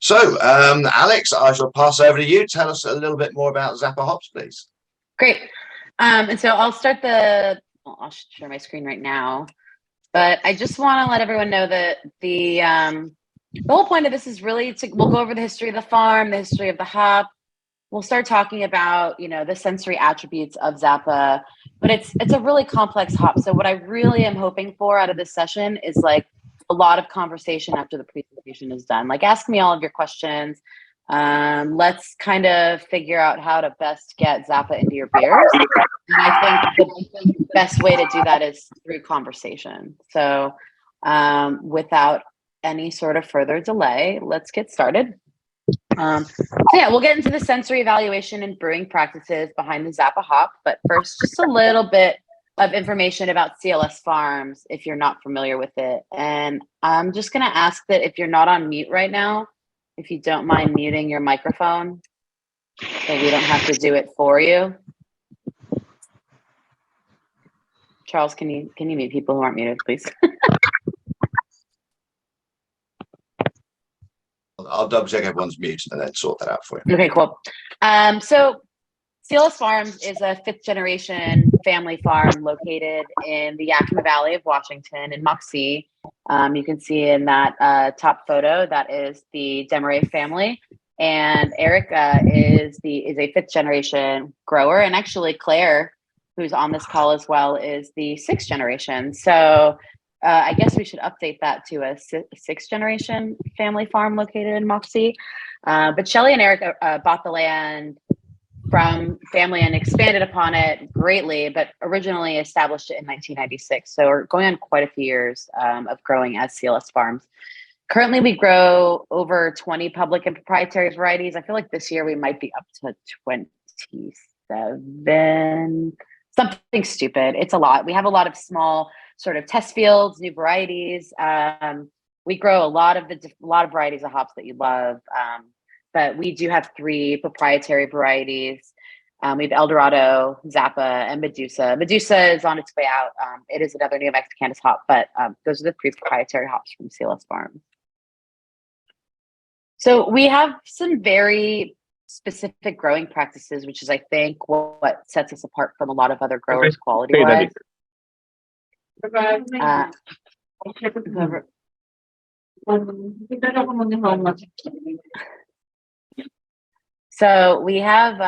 So, Alex, I shall pass over to you. Tell us a little bit more about Zappa hops, please. Great. And so I'll start I'll share my screen right now, but I just want to let everyone know that the whole point of this is really we'll go over the history of the farm, the history of the hop. We'll start talking about, the sensory attributes of Zappa, but it's a really complex hop. So what I really am hoping for out of this session is like a lot of conversation after the presentation is done. Like ask me all of your questions. Let's kind of figure out how to best get Zappa into your beers. And I think the best way to do that is through conversation. So without any sort of further delay, let's get started. We'll get into the sensory evaluation and brewing practices behind the Zappa hop. But first, just a little bit of information about CLS Farms if you're not familiar with it. And I'm just going to ask that if you're not on mute right now, if you don't mind muting your microphone so we don't have to do it for you. Charles, can you mute people who aren't muted, please? I'll double check everyone's mute and then sort that out for you. Okay, cool. So CLS Farms is a 5th generation family farm located in the Yakima Valley of Washington in Moxie. You can see in that top photo, that is the Desmarais family. And Eric is a 5th generation grower. And actually Claire, who's on this call as well, is the 6th generation. So I guess we should update that to a 6th generation family farm located in Moxie. But Shelley and Eric bought the land from family and expanded upon it greatly, but originally established it in 1996. So we're going on quite a few years of growing as CLS Farms. Currently, we grow over 20 public and proprietary varieties. I feel like this year we might be up to 27, something stupid. It's a lot. We have a lot of small sort of test fields, new varieties. We grow a lot of varieties of hops that you love. But we do have 3 proprietary varieties. We have El Dorado, Zappa, and Medusa. Medusa is on its way out. It is another New Mexicanus hop, but those are the 3 proprietary hops from CLS Farms. So we have some very specific growing practices, which is, I think, what sets us apart from a lot of other growers quality-wise. So we have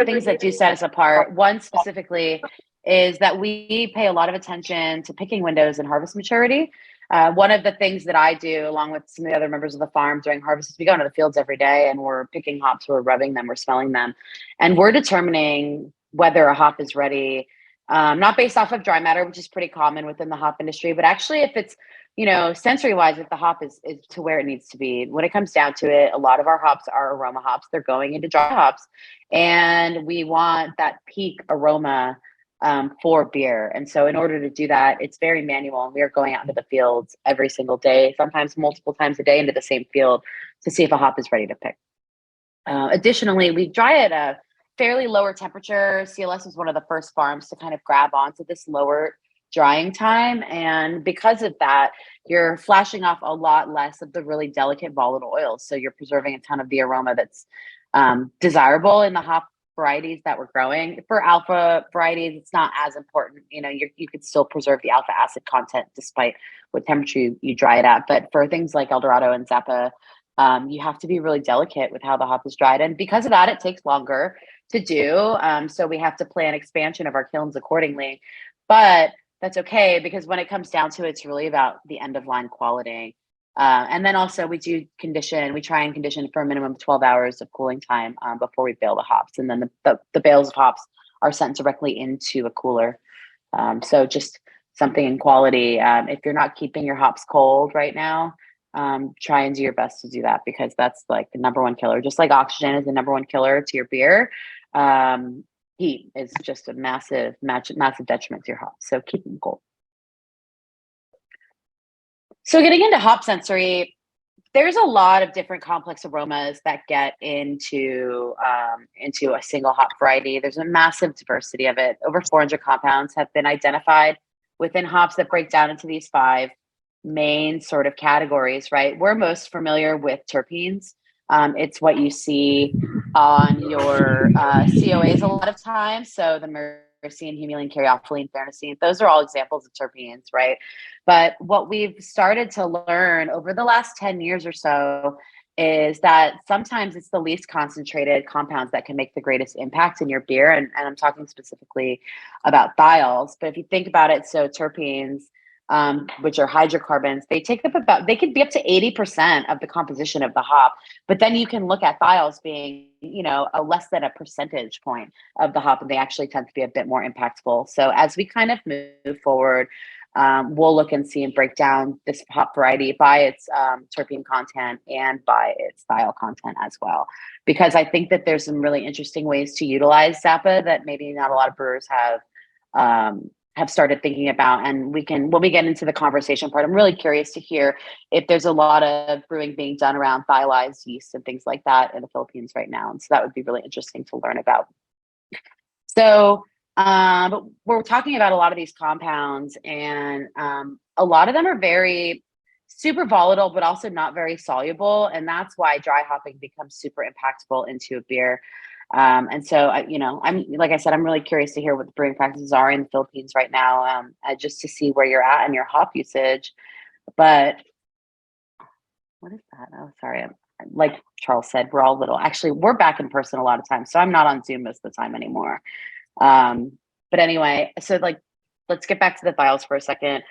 things that do set us apart. One specifically is that we pay a lot of attention to picking windows and harvest maturity. One of the things that I do, along with some of the other members of the farm during harvest, is we go into the fields every day and we're picking hops, we're rubbing them, we're smelling them, and we're determining whether a hop is ready, not based off of dry matter, which is pretty common within the hop industry, but actually if it's, sensory wise, if the hop is to where it needs to be. When it comes down to it, a lot of our hops are aroma hops. They're going into dry hops, and we want that peak aroma for beer. And so in order to do that, it's very manual. And we are going out into the fields every single day, sometimes multiple times a day into the same field to see if a hop is ready to pick. Additionally, we dry at a fairly lower temperature. CLS was one of the first farms to kind of grab onto this lower drying time. And because of that, you're flashing off a lot less of the really delicate volatile oils. So you're preserving a ton of the aroma that's desirable in the hop varieties that we're growing. For alpha varieties, it's not as important. You could still preserve the alpha acid content despite what temperature you dry it at. But for things like El Dorado and Zappa, you have to be really delicate with how the hop is dried. And because of that, it takes longer to do. So we have to plan expansion of our kilns accordingly. But that's okay, because when it comes down to it, it's really about the end of line quality. And then also we try and condition for a minimum of 12 hours of cooling time before we bale the hops. And then the bales of hops are sent directly into a cooler. So just something in quality. If you're not keeping your hops cold right now, try and do your best to do that, because that's like the number 1 killer. Just like oxygen is the number 1 killer to your beer, heat is just a massive detriment to your hops. So keep them cold. So getting into hop sensory, there's a lot of different complex aromas that get into a single hop variety. There's a massive diversity of it. Over 400 compounds have been identified within hops that break down into these 5. main sort of categories, right? We're most familiar with terpenes. It's what you see on your COAs a lot of times. So the myrcene, humulene, caryophyllene, farnesene, those are all examples of terpenes, right? But what we've started to learn over the last 10 years or so is that sometimes it's the least concentrated compounds that can make the greatest impact in your beer. And I'm talking specifically about thiols. But if you think about it, so terpenes, which are hydrocarbons, they could be up to 80% of the composition of the hop. But then you can look at thiols being, a less than a percentage point of the hop, and they actually tend to be a bit more impactful. So as we kind of move forward, we'll look and see and break down this hop variety by its terpene content and by its thiol content as well. Because I think that there's some really interesting ways to utilize Zappa that maybe not a lot of brewers have started thinking about. And when we get into the conversation part, I'm really curious to hear if there's a lot of brewing being done around thiolized yeast and things like that in the Philippines right now. And so that would be really interesting to learn about. So, but we're talking about a lot of these compounds, and a lot of them are very super volatile, but also not very soluble. And that's why dry hopping becomes super impactful into a beer. And so, I'm like I said, I'm really curious to hear what the brewing practices are in the Philippines right now, just to see where you're at in your hop usage. But what is that? Oh, sorry. Like Charles said, we're back in person a lot of times, so I'm not on Zoom most of the time anymore. But anyway, so let's get back to the thiols for a second.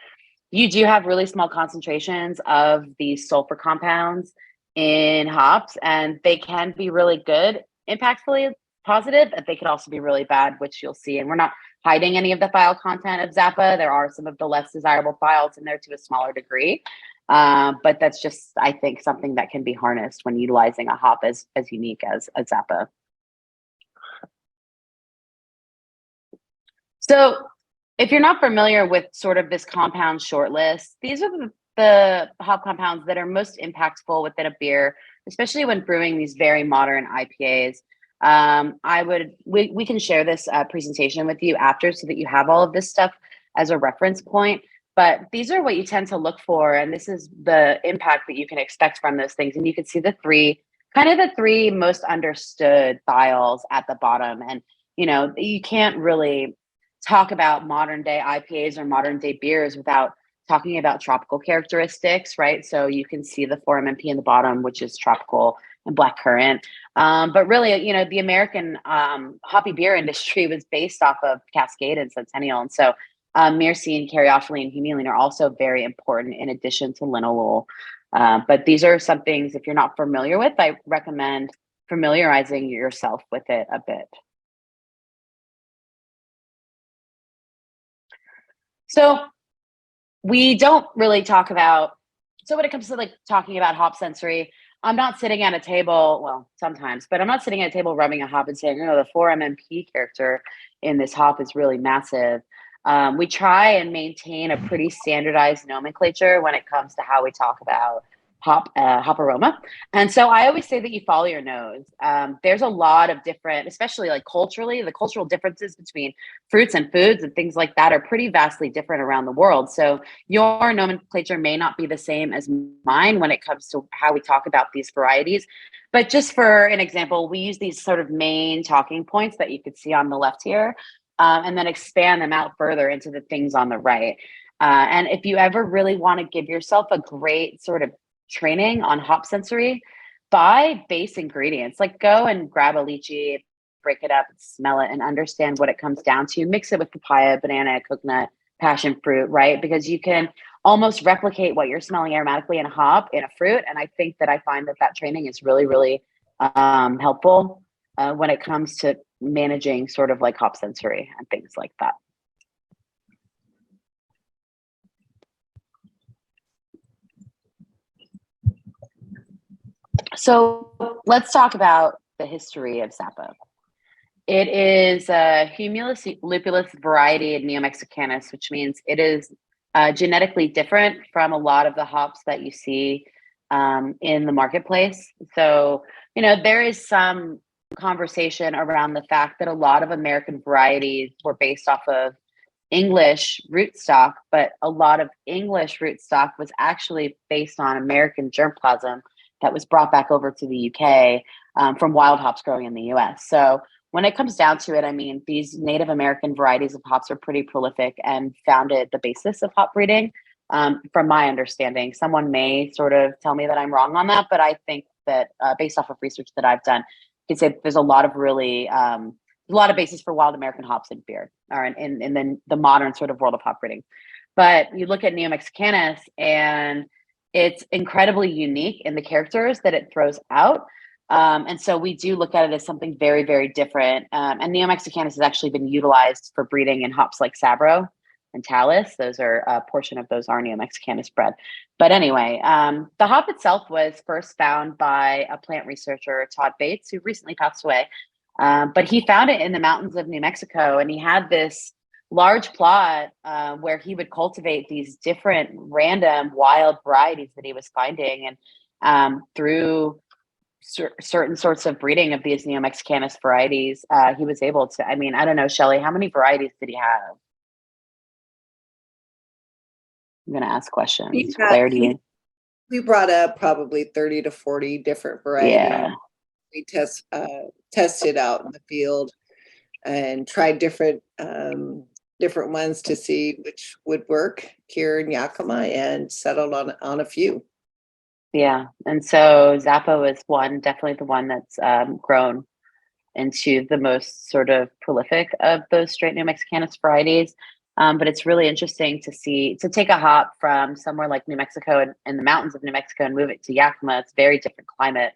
You do have really small concentrations of these sulfur compounds in hops, and they can be really good, impactfully positive, but they could also be really bad, which you'll see. And we're not hiding any of the thiol content of Zappa. There are some of the less desirable thiols in there to a smaller degree. But that's just, I think, something that can be harnessed when utilizing a hop as unique as a Zappa. So if you're not familiar with sort of this compound short list, these are the hop compounds that are most impactful within a beer, especially when brewing these very modern IPAs. We can share this presentation with you after so that you have all of this stuff as a reference point. But these are what you tend to look for, and this is the impact that you can expect from those things. And you can see the three most understood thiols at the bottom. And you can't really talk about modern day IPAs or modern day beers without talking about tropical characteristics, right? So you can see the 4-MMP in the bottom, which is tropical and blackcurrant. But really, the American hoppy beer industry was based off of Cascade and Centennial. And so myrcene, caryophyllene, humulene are also very important in addition to linalool. But these are some things, if you're not familiar with, I recommend familiarizing yourself with it a bit. So we don't really talk about, so when it comes to talking about hop sensory, I'm not sitting at a table, well, sometimes, but I'm not sitting at a table rubbing a hop and saying, the 4-MMP character in this hop is really massive. We try and maintain a pretty standardized nomenclature when it comes to how we talk about hop aroma. And so I always say that you follow your nose. There's a lot of different, especially culturally, the cultural differences between fruits and foods and things like that are pretty vastly different around the world. So your nomenclature may not be the same as mine when it comes to how we talk about these varieties. But just for an example, we use these sort of main talking points that you could see on the left here, and then expand them out further into the things on the right. And if you ever really want to give yourself a great sort of training on hop sensory, buy base ingredients. Go and grab a lychee, break it up, smell it, and understand what it comes down to. Mix it with papaya, banana, coconut, passion fruit, right? Because you can almost replicate what you're smelling aromatically in a hop in a fruit. And I think that I find that training is really, really helpful when it comes to managing sort of hop sensory and things like that. So let's talk about the history of Zappa. It is a Humulus lupulus variety Neo-Mexicanus, which means it is genetically different from a lot of the hops that you see in the marketplace. So, there is some conversation around the fact that a lot of American varieties were based off of English rootstock, but a lot of English rootstock was actually based on American germplasm that was brought back over to the UK from wild hops growing in the US. So when it comes down to it, I mean, these Native American varieties of hops are pretty prolific and founded the basis of hop breeding. From my understanding, someone may sort of tell me that I'm wrong on that, but I think that based off of research that I've done, you could say there's a lot of really a lot of basis for wild American hops in beer, or in the modern sort of world of hop breeding. But you look at Neo Mexicanus, and it's incredibly unique in the characters that it throws out. And so we do look at it as something very, very different. And Neo Mexicanus has actually been utilized for breeding in hops like Sabro and Talus. Those are a portion of those are Neo Mexicanus bred. But anyway, the hop itself was first found by a plant researcher, Todd Bates, who recently passed away. But he found it in the mountains of New Mexico, and he had this large plot where he would cultivate these different random wild varieties that he was finding. And through certain sorts of breeding of these Neo Mexicanus varieties, he was able to, I mean, I don't know, Shelly, how many varieties did he have? I'm going to ask questions. Clarity. We brought up probably 30 to 40 different varieties. Yeah. We tested out in the field and tried different ones to see which would work here in Yakima, and settled on a few. Yeah. And so Zappa was one, definitely the one that's grown into the most sort of prolific of those straight New Mexicanus varieties. But it's really interesting to take a hop from somewhere like New Mexico and the mountains of New Mexico and move it to Yakima. It's a very different climate.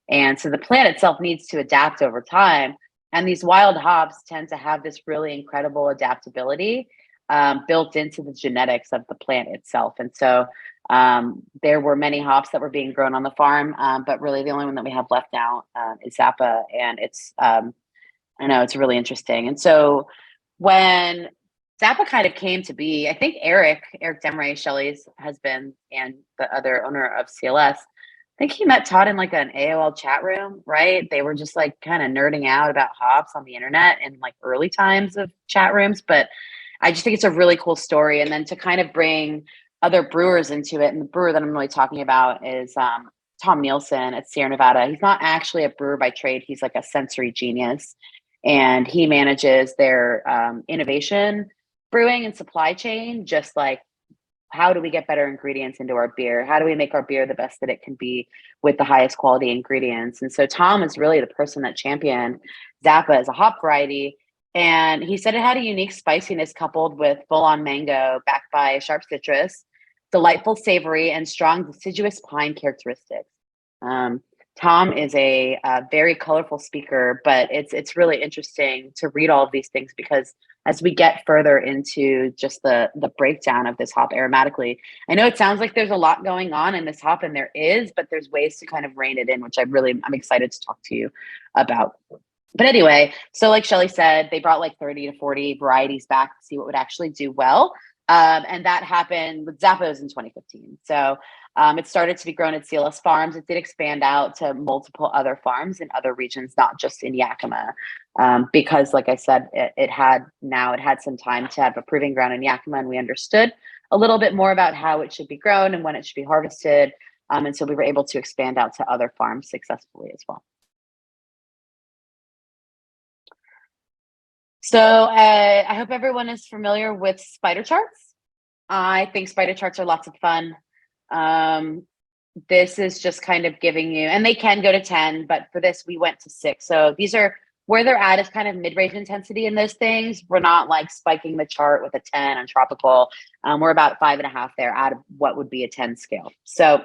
And so the plant itself needs to adapt over time. And these wild hops tend to have this really incredible adaptability built into the genetics of the plant itself. And so there were many hops that were being grown on the farm, but really the only one that we have left now is Zappa. And it's, I know it's really interesting. And so when Zappa kind of came to be, I think Eric Demeray, Shelley's husband and the other owner of CLS, I think he met Todd in like an AOL chat room, right? They were just like kind of nerding out about hops on the internet in like early times of chat rooms. But I just think it's a really cool story. And then to kind of bring other brewers into it. And the brewer that I'm really talking about is Tom Nielsen at Sierra Nevada. He's not actually a brewer by trade. He's like a sensory genius. And he manages their innovation, brewing and supply chain, just like how do we get better ingredients into our beer? How do we make our beer the best that it can be with the highest quality ingredients? And so Tom is really the person that championed Zappa as a hop variety. And he said it had a unique spiciness coupled with full-on mango backed by sharp citrus, delightful savory, and strong deciduous pine characteristics. Tom is a very colorful speaker, but it's really interesting to read all of these things, because as we get further into just the breakdown of this hop aromatically, I know it sounds like there's a lot going on in this hop, and there is, but there's ways to kind of rein it in, which I'm excited to talk to you about. But anyway, so like Shelly said, they brought like 30 to 40 varieties back to see what would actually do well. And that happened with Zappos in 2015. So it started to be grown at CLS Farms. It did expand out to multiple other farms in other regions, not just in Yakima, because like I said, it had some time to have a proving ground in Yakima, and we understood a little bit more about how it should be grown and when it should be harvested. And so we were able to expand out to other farms successfully as well. So I hope everyone is familiar with spider charts. I think spider charts are lots of fun. This is just kind of giving you, and they can go to 10, but for this, we went to 6. So these are where they're at is kind of mid-range intensity in those things. We're not like spiking the chart with a 10 on tropical. We're about 5.5 there out of what would be a 10 scale. So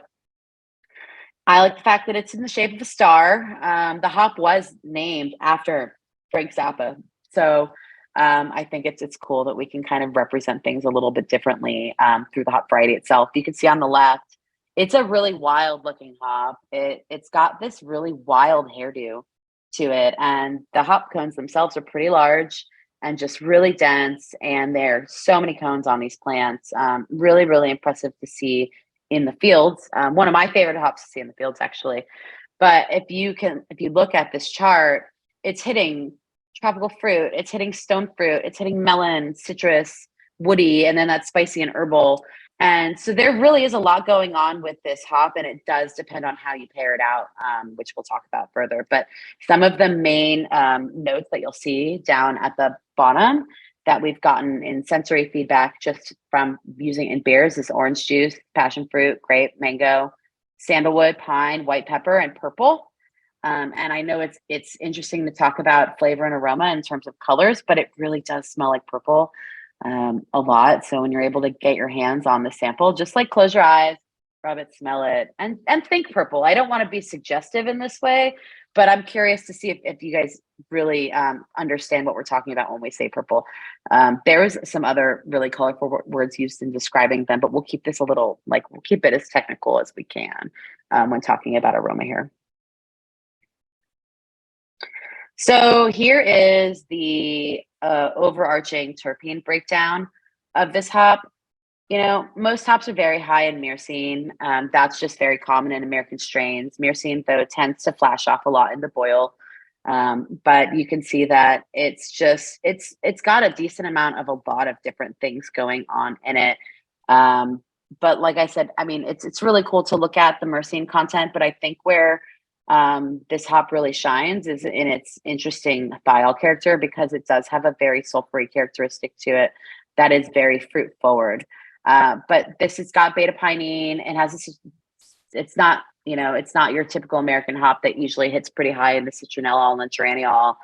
I like the fact that it's in the shape of a star. The hop was named after Frank Zappa. So I think it's cool that we can kind of represent things a little bit differently through the hop variety itself. You can see on the left, it's a really wild looking hop. It's got this really wild hairdo to it. And the hop cones themselves are pretty large and just really dense. And there are so many cones on these plants. Really, really impressive to see in the fields. One of my favorite hops to see in the fields, actually. But if you look at this chart, it's hitting tropical fruit, it's hitting stone fruit, it's hitting melon, citrus, woody, and then that's spicy and herbal. And so there really is a lot going on with this hop, and it does depend on how you pair it out, which we'll talk about further. But some of the main notes that you'll see down at the bottom that we've gotten in sensory feedback just from using in beers is orange juice, passion fruit, grape, mango, sandalwood, pine, white pepper, and purple. And I know it's interesting to talk about flavor and aroma in terms of colors, but it really does smell like purple a lot. So when you're able to get your hands on the sample, just like close your eyes, rub it, smell it, and think purple. I don't want to be suggestive in this way, but I'm curious to see if you guys really understand what we're talking about when we say purple. There is some other really colorful words used in describing them, but we'll keep this a little, we'll keep it as technical as we can when talking about aroma here. So here is the overarching terpene breakdown of this hop. You know, most hops are very high in myrcene. That's just very common in American strains. Myrcene, though, tends to flash off a lot in the boil. But you can see that it's got a decent amount of a lot of different things going on in it. But like I said, I mean, it's really cool to look at the myrcene content, but I think where this hop really shines is in its interesting thiol character, because it does have a very sulfury characteristic to it that is very fruit forward. But this has got beta pinene. It has this, it's not your typical American hop that usually hits pretty high in the citronellol and the geraniol.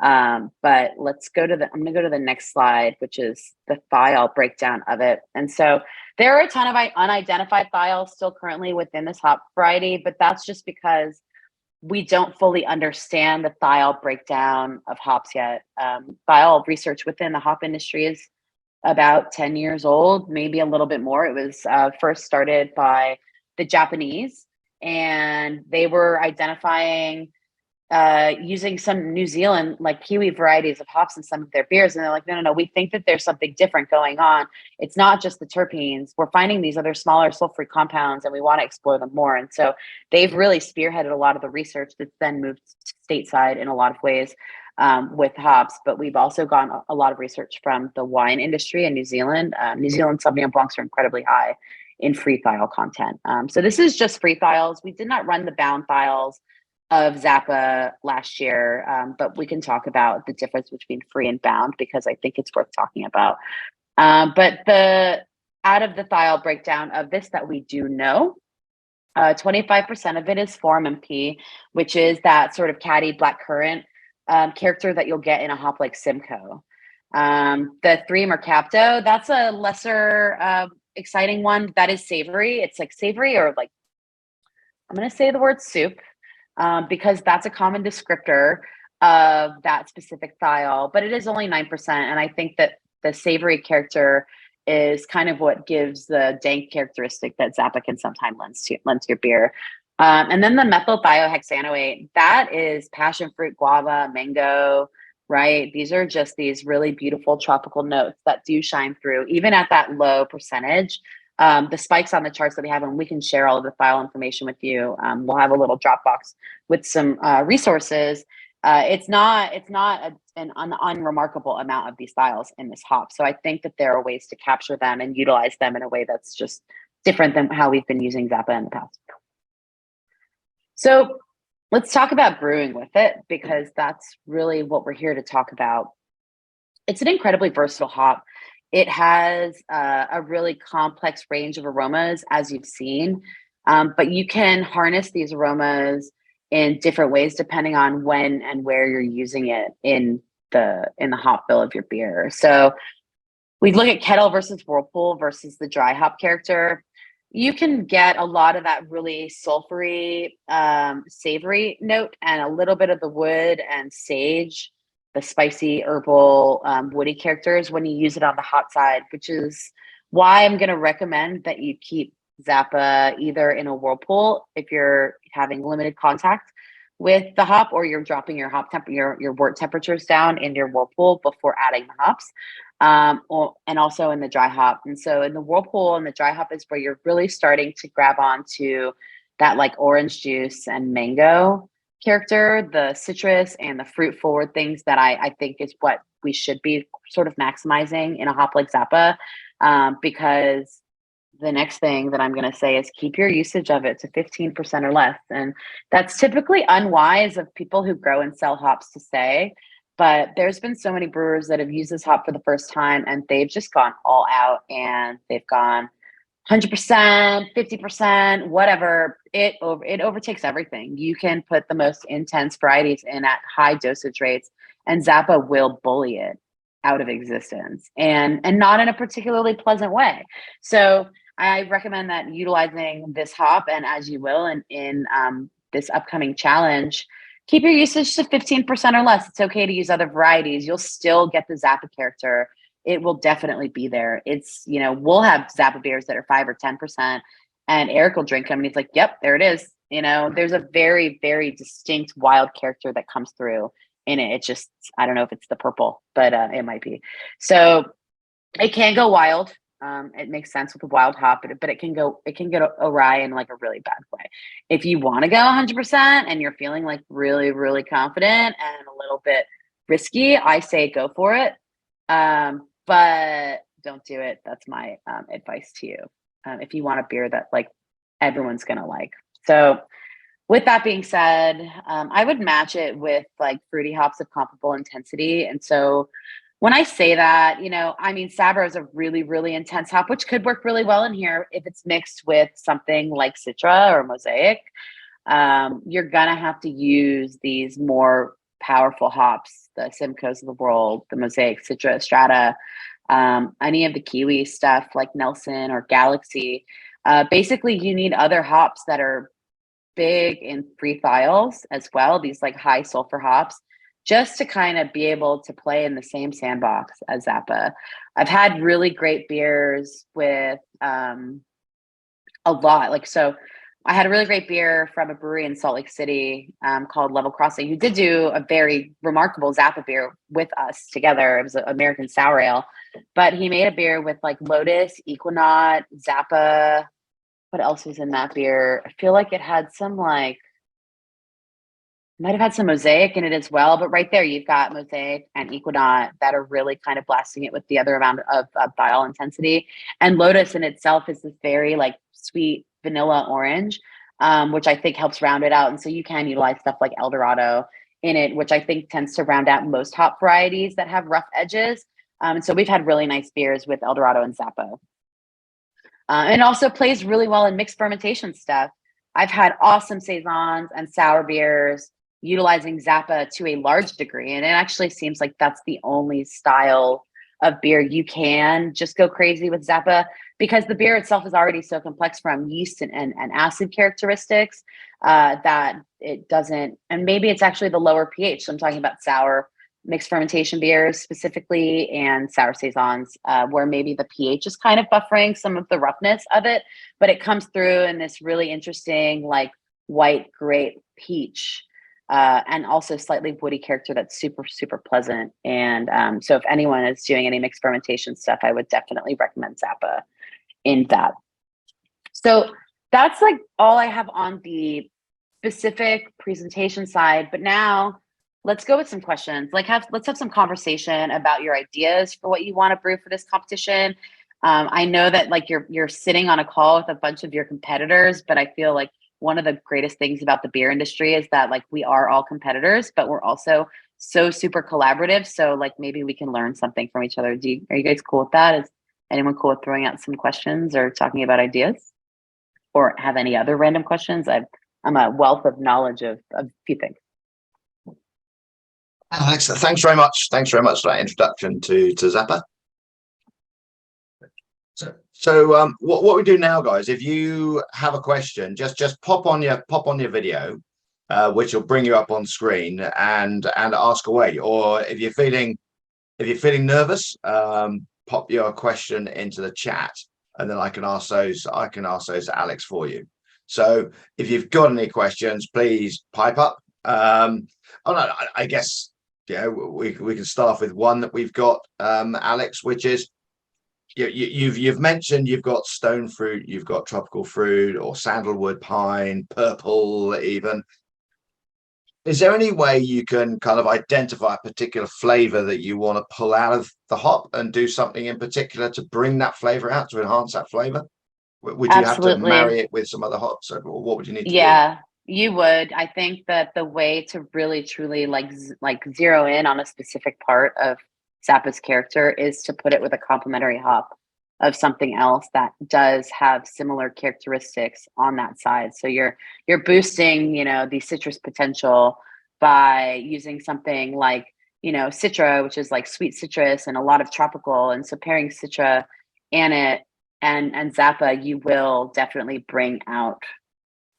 But I'm going to go to the next slide, which is the thiol breakdown of it. And so there are a ton of unidentified thiols still currently within this hop variety, but that's just because we don't fully understand the thiol breakdown of hops yet. Thiol research within the hop industry is about 10 years old, maybe a little bit more. It was first started by the Japanese, and they were identifying using some New Zealand, like Kiwi varieties of hops in some of their beers. And they're like, no, we think that there's something different going on. It's not just the terpenes. We're finding these other smaller sulfurous compounds, and we want to explore them more. And so they've really spearheaded a lot of the research that's then moved stateside in a lot of ways with hops. But we've also gotten a lot of research from the wine industry in New Zealand. New Zealand Sauvignon Blancs are incredibly high in free thiol content. So this is just free thiols. We did not run the bound thiols of Zappa last year, but we can talk about the difference between free and bound, because I think it's worth talking about. But out of the thiol breakdown of this that we do know, 25% of it is Form MP, which is that sort of catty blackcurrant character that you'll get in a hop like Simcoe. The 3 Mercapto, that's a lesser exciting one. That is savory. It's like savory, or like, I'm going to say the word soup, because that's a common descriptor of that specific thiol, but it is only 9%. And I think that the savory character is kind of what gives the dank characteristic that Zappa can sometimes lend to your beer. And then the methyl thiohexanoate, that is passion fruit, guava, mango, right? These are just these really beautiful tropical notes that do shine through, even at that low percentage. The spikes on the charts that we have, and we can share all of the thiol information with you. We'll have a little Dropbox with some resources. It's not an unremarkable amount of these thiols in this hop. So I think that there are ways to capture them and utilize them in a way that's just different than how we've been using Zappa in the past. So let's talk about brewing with it, because that's really what we're here to talk about. It's an incredibly versatile hop. It has a really complex range of aromas, as you've seen, but you can harness these aromas in different ways depending on when and where you're using it in the hop bill of your beer. So we look at kettle versus whirlpool versus the dry hop character. You can get a lot of that really sulfury, savory note, and a little bit of the wood and sage, the spicy herbal woody characters when you use it on the hot side, which is why I'm going to recommend that you keep Zappa either in a whirlpool if you're having limited contact with the hop, or you're dropping your hop your wort temperatures down in your whirlpool before adding the hops, and also in the dry hop. And so in the whirlpool and the dry hop is where you're really starting to grab onto that like orange juice and mango character, the citrus and the fruit forward things that I think is what we should be sort of maximizing in a hop like Zappa, because the next thing that I'm going to say is keep your usage of it to 15% or less. And that's typically unwise of people who grow and sell hops to say, but there's been so many brewers that have used this hop for the first time and they've just gone all out and they've gone 100%, 50%, whatever. It overtakes everything. You can put the most intense varieties in at high dosage rates and Zappa will bully it out of existence and not in a particularly pleasant way. So I recommend that utilizing this hop, and as you will in this upcoming challenge, keep your usage to 15% or less. It's okay to use other varieties. You'll still get the Zappa character. It will definitely be there. It's, we'll have Zappa beers that are 5 or 10%, and Eric will drink them and he's like, yep, there it is. There's a very, very distinct wild character that comes through in it. It's just, I don't know if it's the purple, but it might be. So it can go wild. It makes sense with the wild hop, but it can go awry in like a really bad way. If you want to go 100% and you're feeling like really, really confident and a little bit risky, I say go for it. But don't do it. That's my advice to you. If you want a beer that like everyone's going to like. So with that being said, I would match it with like fruity hops of comparable intensity. And so when I say that, Sabro is a really, really intense hop, which could work really well in here if it's mixed with something like Citra or Mosaic. You're going to have to use these more powerful hops, the Simcoes of the world, the Mosaic, Citra, Strata, any of the Kiwi stuff like Nelson or Galaxy. Basically, you need other hops that are big in free thiols as well, these like high sulfur hops, just to kind of be able to play in the same sandbox as Zappa. I've had really great beers with a lot. So I had a really great beer from a brewery in Salt Lake City called Level Crossing, who did do a very remarkable Zappa beer with us together. It was an American sour ale, but he made a beer with like Lotus, Equinaut, Zappa. What else was in that beer? I feel like it had some might have had some Mosaic in it as well, but right there you've got Mosaic and Equinaut that are really kind of blasting it with the other amount of thiol intensity. And Lotus in itself is this very like sweet vanilla orange, which I think helps round it out. And so you can utilize stuff like Eldorado in it, which I think tends to round out most hop varieties that have rough edges. And so we've had really nice beers with Eldorado and Zappa. And also plays really well in mixed fermentation stuff. I've had awesome saisons and sour beers utilizing Zappa to a large degree. And it actually seems like that's the only style of beer you can just go crazy with Zappa, because the beer itself is already so complex from yeast and acid characteristics that it doesn't, and maybe it's actually the lower pH. So I'm talking about sour mixed fermentation beers specifically and sour saisons, where maybe the pH is kind of buffering some of the roughness of it, but it comes through in this really interesting like white grape peach and also slightly woody character that's super, super pleasant. And so if anyone is doing any mixed fermentation stuff, I would definitely recommend Zappa in that. So that's like all I have on the specific presentation side. But now let's go with some questions. Let's have some conversation about your ideas for what you want to brew for this competition. I know that like you're sitting on a call with a bunch of your competitors, but I feel like one of the greatest things about the beer industry is that like we are all competitors, but we're also so super collaborative. So like maybe we can learn something from each other. Are you guys cool with that? Is anyone cool with throwing out some questions or talking about ideas, or have any other random questions? I'm a wealth of knowledge of a few things. Alex, thanks very much. Thanks very much for that introduction to Zappa. So what we do now, guys, if you have a question, just pop on your video, which will bring you up on screen, and ask away. Or if you're feeling nervous, pop your question into the chat, and then I can ask those to Alex for you. So if you've got any questions, please pipe up. I guess we can start with one that we've got, Alex, which is you've mentioned you've got stone fruit, you've got tropical fruit or sandalwood, pine, purple even. Is there any way you can kind of identify a particular flavor that you want to pull out of the hop and do something in particular to bring that flavor out, to enhance that flavor? Would you have to marry Absolutely. it with some other hops, or what would you need to do? Yeah, you would. I think that the way to really truly like zero in on a specific part of Zappa's character is to put it with a complementary hop of something else that does have similar characteristics on that side. So you're boosting, the citrus potential by using something like, Citra, which is like sweet citrus and a lot of tropical. And so pairing Citra and it and Zappa, you will definitely bring out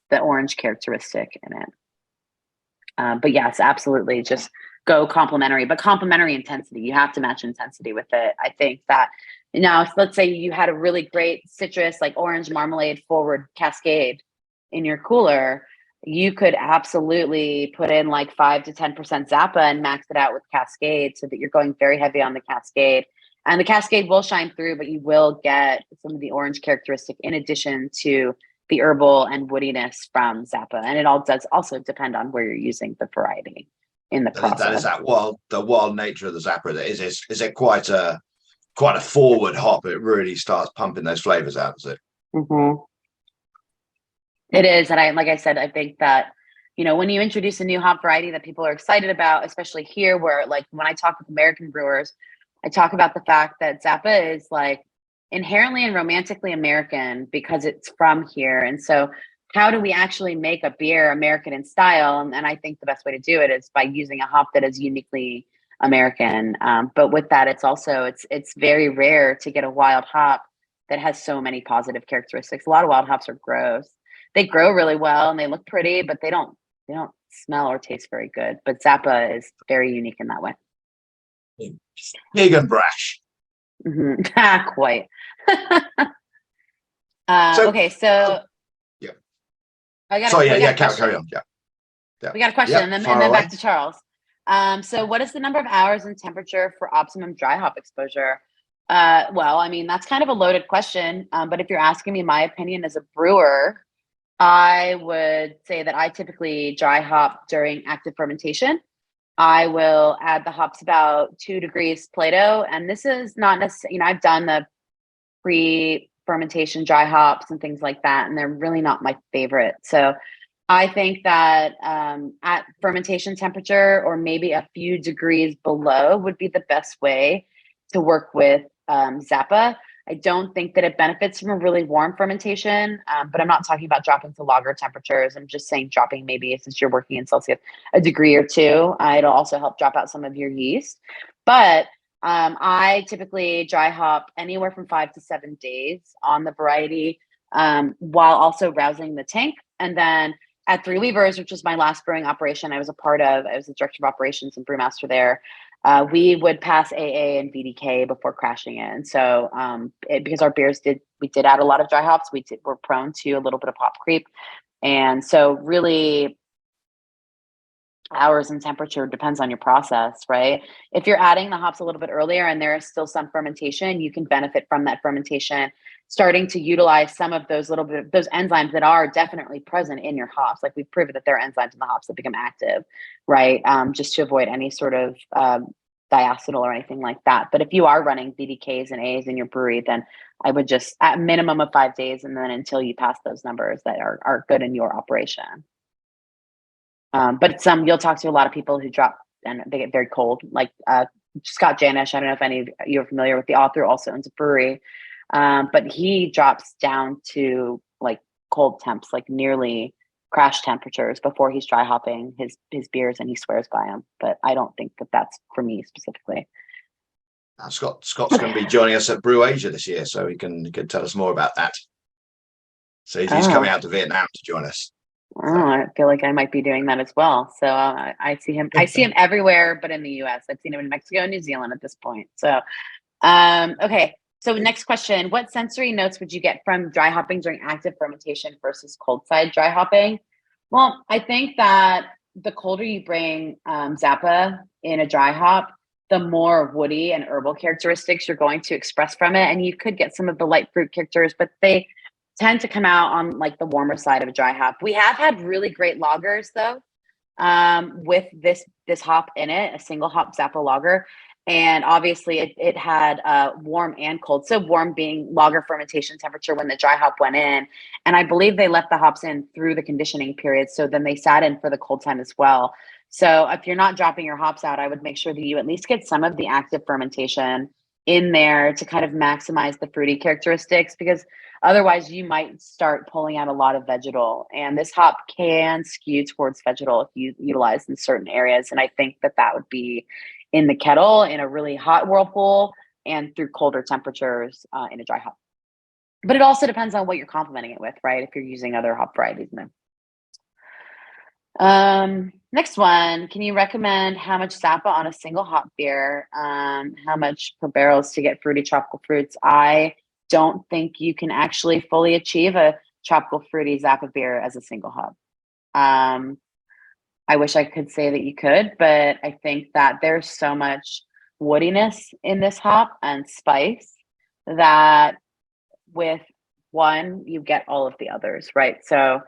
the orange characteristic in it. But yes, absolutely, just go complementary, but complementary intensity. You have to match intensity with it. I think that now, let's say you had a really great citrus, like orange marmalade forward cascade in your cooler. You could absolutely put in like 5 to 10% Zappa and max it out with Cascade so that you're going very heavy on the Cascade. And the Cascade will shine through, but you will get some of the orange characteristic in addition to the herbal and woodiness from Zappa. And it all does also depend on where you're using the variety in the That is process. the wild nature of the Zappa. Is it quite a forward hop? It really starts pumping those flavors out, is it? Mm-hmm. It is. And like I said, I think that, when you introduce a new hop variety that people are excited about, especially here, where like when I talk with American brewers, I talk about the fact that Zappa is like inherently and romantically American because it's from here. And so how do we actually make a beer American in style? And I think the best way to do it is by using a hop that is uniquely American. But with that, it's very rare to get a wild hop that has so many positive characteristics. A lot of wild hops are gross. They grow really well and they look pretty, but they don't smell or taste very good. But Zappa is very unique in that way. Big and brash. Mm-hmm. Quite. Okay, so yeah. Carry on. Yeah. We got a question, and then back to Charles. So what is the number of hours and temperature for optimum dry hop exposure? Well, I mean, that's kind of a loaded question. But if you're asking me my opinion as a brewer, I would say that I typically dry hop during active fermentation. I will add the hops about 2 degrees Plato. And this is not necessarily, I've done the pre-fermentation dry hops and things like that, and they're really not my favorite. So I think that at fermentation temperature or maybe a few degrees below would be the best way to work with Zappa. I don't think that it benefits from a really warm fermentation, but I'm not talking about dropping to lager temperatures. I'm just saying dropping maybe, since you're working in Celsius, a degree or two. It'll also help drop out some of your yeast. But I typically dry hop anywhere from 5 to 7 days on the variety while also rousing the tank. And then at Three Levers, which was my last brewing operation I was a part of, I was the director of operations and brewmaster there. We would pass AA and VDK before crashing it. And so because our beers we did add a lot of dry hops, we're prone to a little bit of hop creep. And so really hours and temperature depends on your process, right? If you're adding the hops a little bit earlier and there is still some fermentation, you can benefit from that fermentation, starting to utilize some of those those enzymes that are definitely present in your hops. Like we've proven that there are enzymes in the hops that become active, right? Just to avoid any sort of diacetyl or anything like that. But if you are running BDKs and A's in your brewery, then I would just at minimum of 5 days, and then until you pass those numbers that are good in your operation. But you'll talk to a lot of people who drop and they get very cold, like Scott Janish. I don't know if any of you are familiar with the author, also owns a brewery. But he drops down to like cold temps, like nearly crash temperatures before he's dry hopping his beers, and he swears by them. But I don't think that that's for me specifically. Scott's going to be joining us at Brew Asia this year, so he can tell us more about that. So he's coming out to Vietnam to join us. Oh, I feel like I might be doing that as well. So I see him. I see him everywhere, but in the U.S. I've seen him in Mexico and New Zealand at this point. So, okay. So next question: what sensory notes would you get from dry hopping during active fermentation versus cold side dry hopping? Well, I think that the colder you bring Zappa in a dry hop, the more woody and herbal characteristics you're going to express from it, and you could get some of the light fruit characters, but they tend to come out on like the warmer side of a dry hop. We have had really great lagers though with this hop in it, a single hop Zappa lager. And obviously it had warm and cold. So warm being lager fermentation temperature when the dry hop went in. And I believe they let the hops in through the conditioning period. So then they sat in for the cold time as well. So if you're not dropping your hops out, I would make sure that you at least get some of the active fermentation in there to kind of maximize the fruity characteristics, because otherwise you might start pulling out a lot of vegetal. And this hop can skew towards vegetal if you utilize in certain areas. And I think that would be in the kettle, in a really hot whirlpool, and through colder temperatures in a dry hop. But it also depends on what you're complementing it with, right? If you're using other hop varieties in there. Next one, can you recommend how much Zappa on a single hop beer? How much per barrels to get fruity tropical fruits? I don't think you can actually fully achieve a tropical fruity Zappa beer as a single hop. I wish I could say that you could, but I think that there's so much woodiness in this hop and spice that with one, you get all of the others, right? So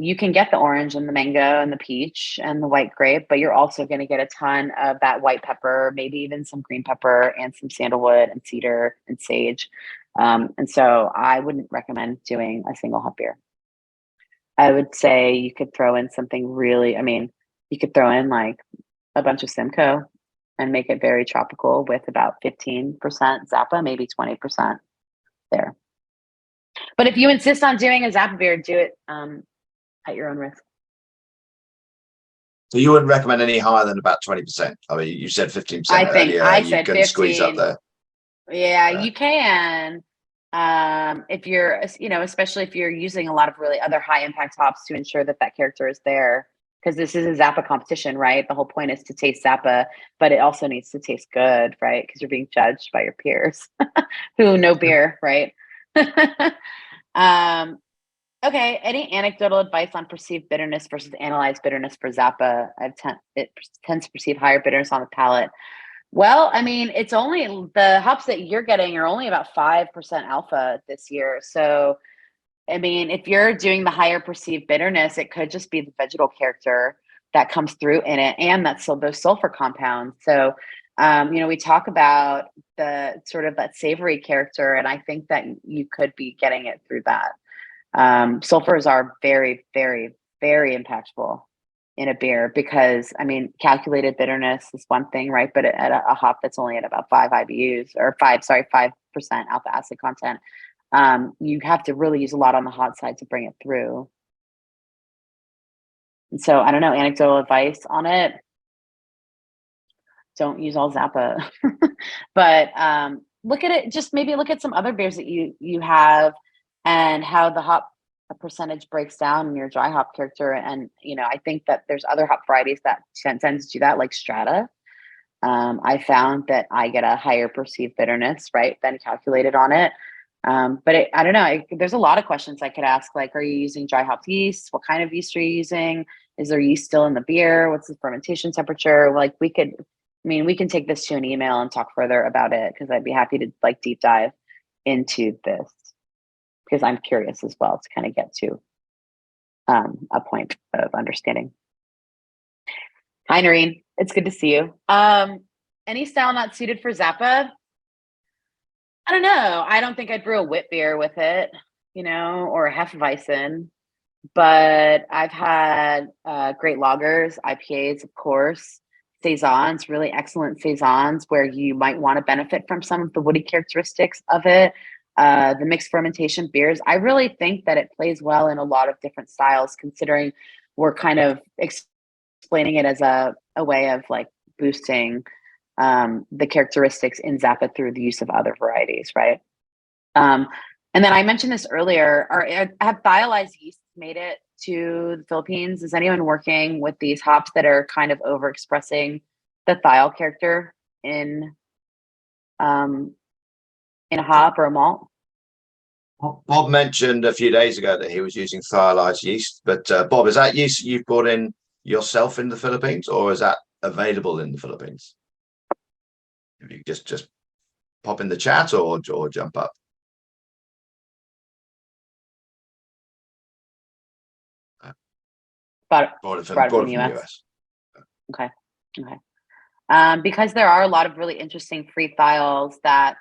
you can get the orange and the mango and the peach and the white grape, but you're also going to get a ton of that white pepper, maybe even some green pepper and some sandalwood and cedar and sage. And so I wouldn't recommend doing a single hop beer. I would say you could throw in something really, you could throw in like a bunch of Simcoe and make it very tropical with about 15% Zappa, maybe 20% there. But if you insist on doing a Zappa beer, do it at your own risk. So you wouldn't recommend any higher than about 20%. I mean, you said 15% earlier. I you said can 15. Squeeze up there. Yeah, you can. If you're, especially if you're using a lot of really other high impact hops to ensure that character is there, because this is a Zappa competition, right? The whole point is to taste Zappa, but it also needs to taste good, right? Because you're being judged by your peers who know beer, right? Okay. Any anecdotal advice on perceived bitterness versus analyzed bitterness for Zappa? It tends to perceive higher bitterness on the palate. Well, it's only the hops that you're getting are only about 5% alpha this year. So, if you're doing the higher perceived bitterness, it could just be the vegetal character that comes through in it, and that's those sulfur compounds. So, we talk about the sort of that savory character, and I think that you could be getting it through that. Sulfurs are very, very, very impactful in a beer because calculated bitterness is one thing, right? But at a hop that's only at about 5 IBUs or 5% alpha acid content, you have to really use a lot on the hot side to bring it through. And so I don't know, anecdotal advice on it. Don't use all Zappa, but look at it. Just maybe look at some other beers that you have and how the hop percentage breaks down in your dry hop character. And, I think that there's other hop varieties that tend to do that, like Strata. I found that I get a higher perceived bitterness, right, than calculated on it. But I don't know. There's a lot of questions I could ask. Like, are you using dry hop yeast? What kind of yeast are you using? Is there yeast still in the beer? What's the fermentation temperature? Like we can take this to an email and talk further about it, because I'd be happy to deep dive into this, because I'm curious as well to kind of get to a point of understanding. Hi, Noreen. It's good to see you. Any style not suited for Zappa? I don't know. I don't think I'd brew a wit beer with it, or a Hefeweizen. But I've had great lagers, IPAs, of course, saisons, really excellent saisons, where you might want to benefit from some of the woody characteristics of it. The mixed fermentation beers, I really think that it plays well in a lot of different styles, considering we're kind of explaining it as a way of boosting the characteristics in Zappa through the use of other varieties, right? And then I mentioned this earlier, have thiolized yeasts made it to the Philippines? Is anyone working with these hops that are kind of overexpressing the thiol character in a hop or a malt? Bob mentioned a few days ago that he was using thiolized yeast, but Bob, is that yeast you've brought in yourself in the Philippines, or is that available in the Philippines? If you just pop in the chat or jump up. Brought it brought it from from the the US. US. Okay. Because there are a lot of really interesting free thiols that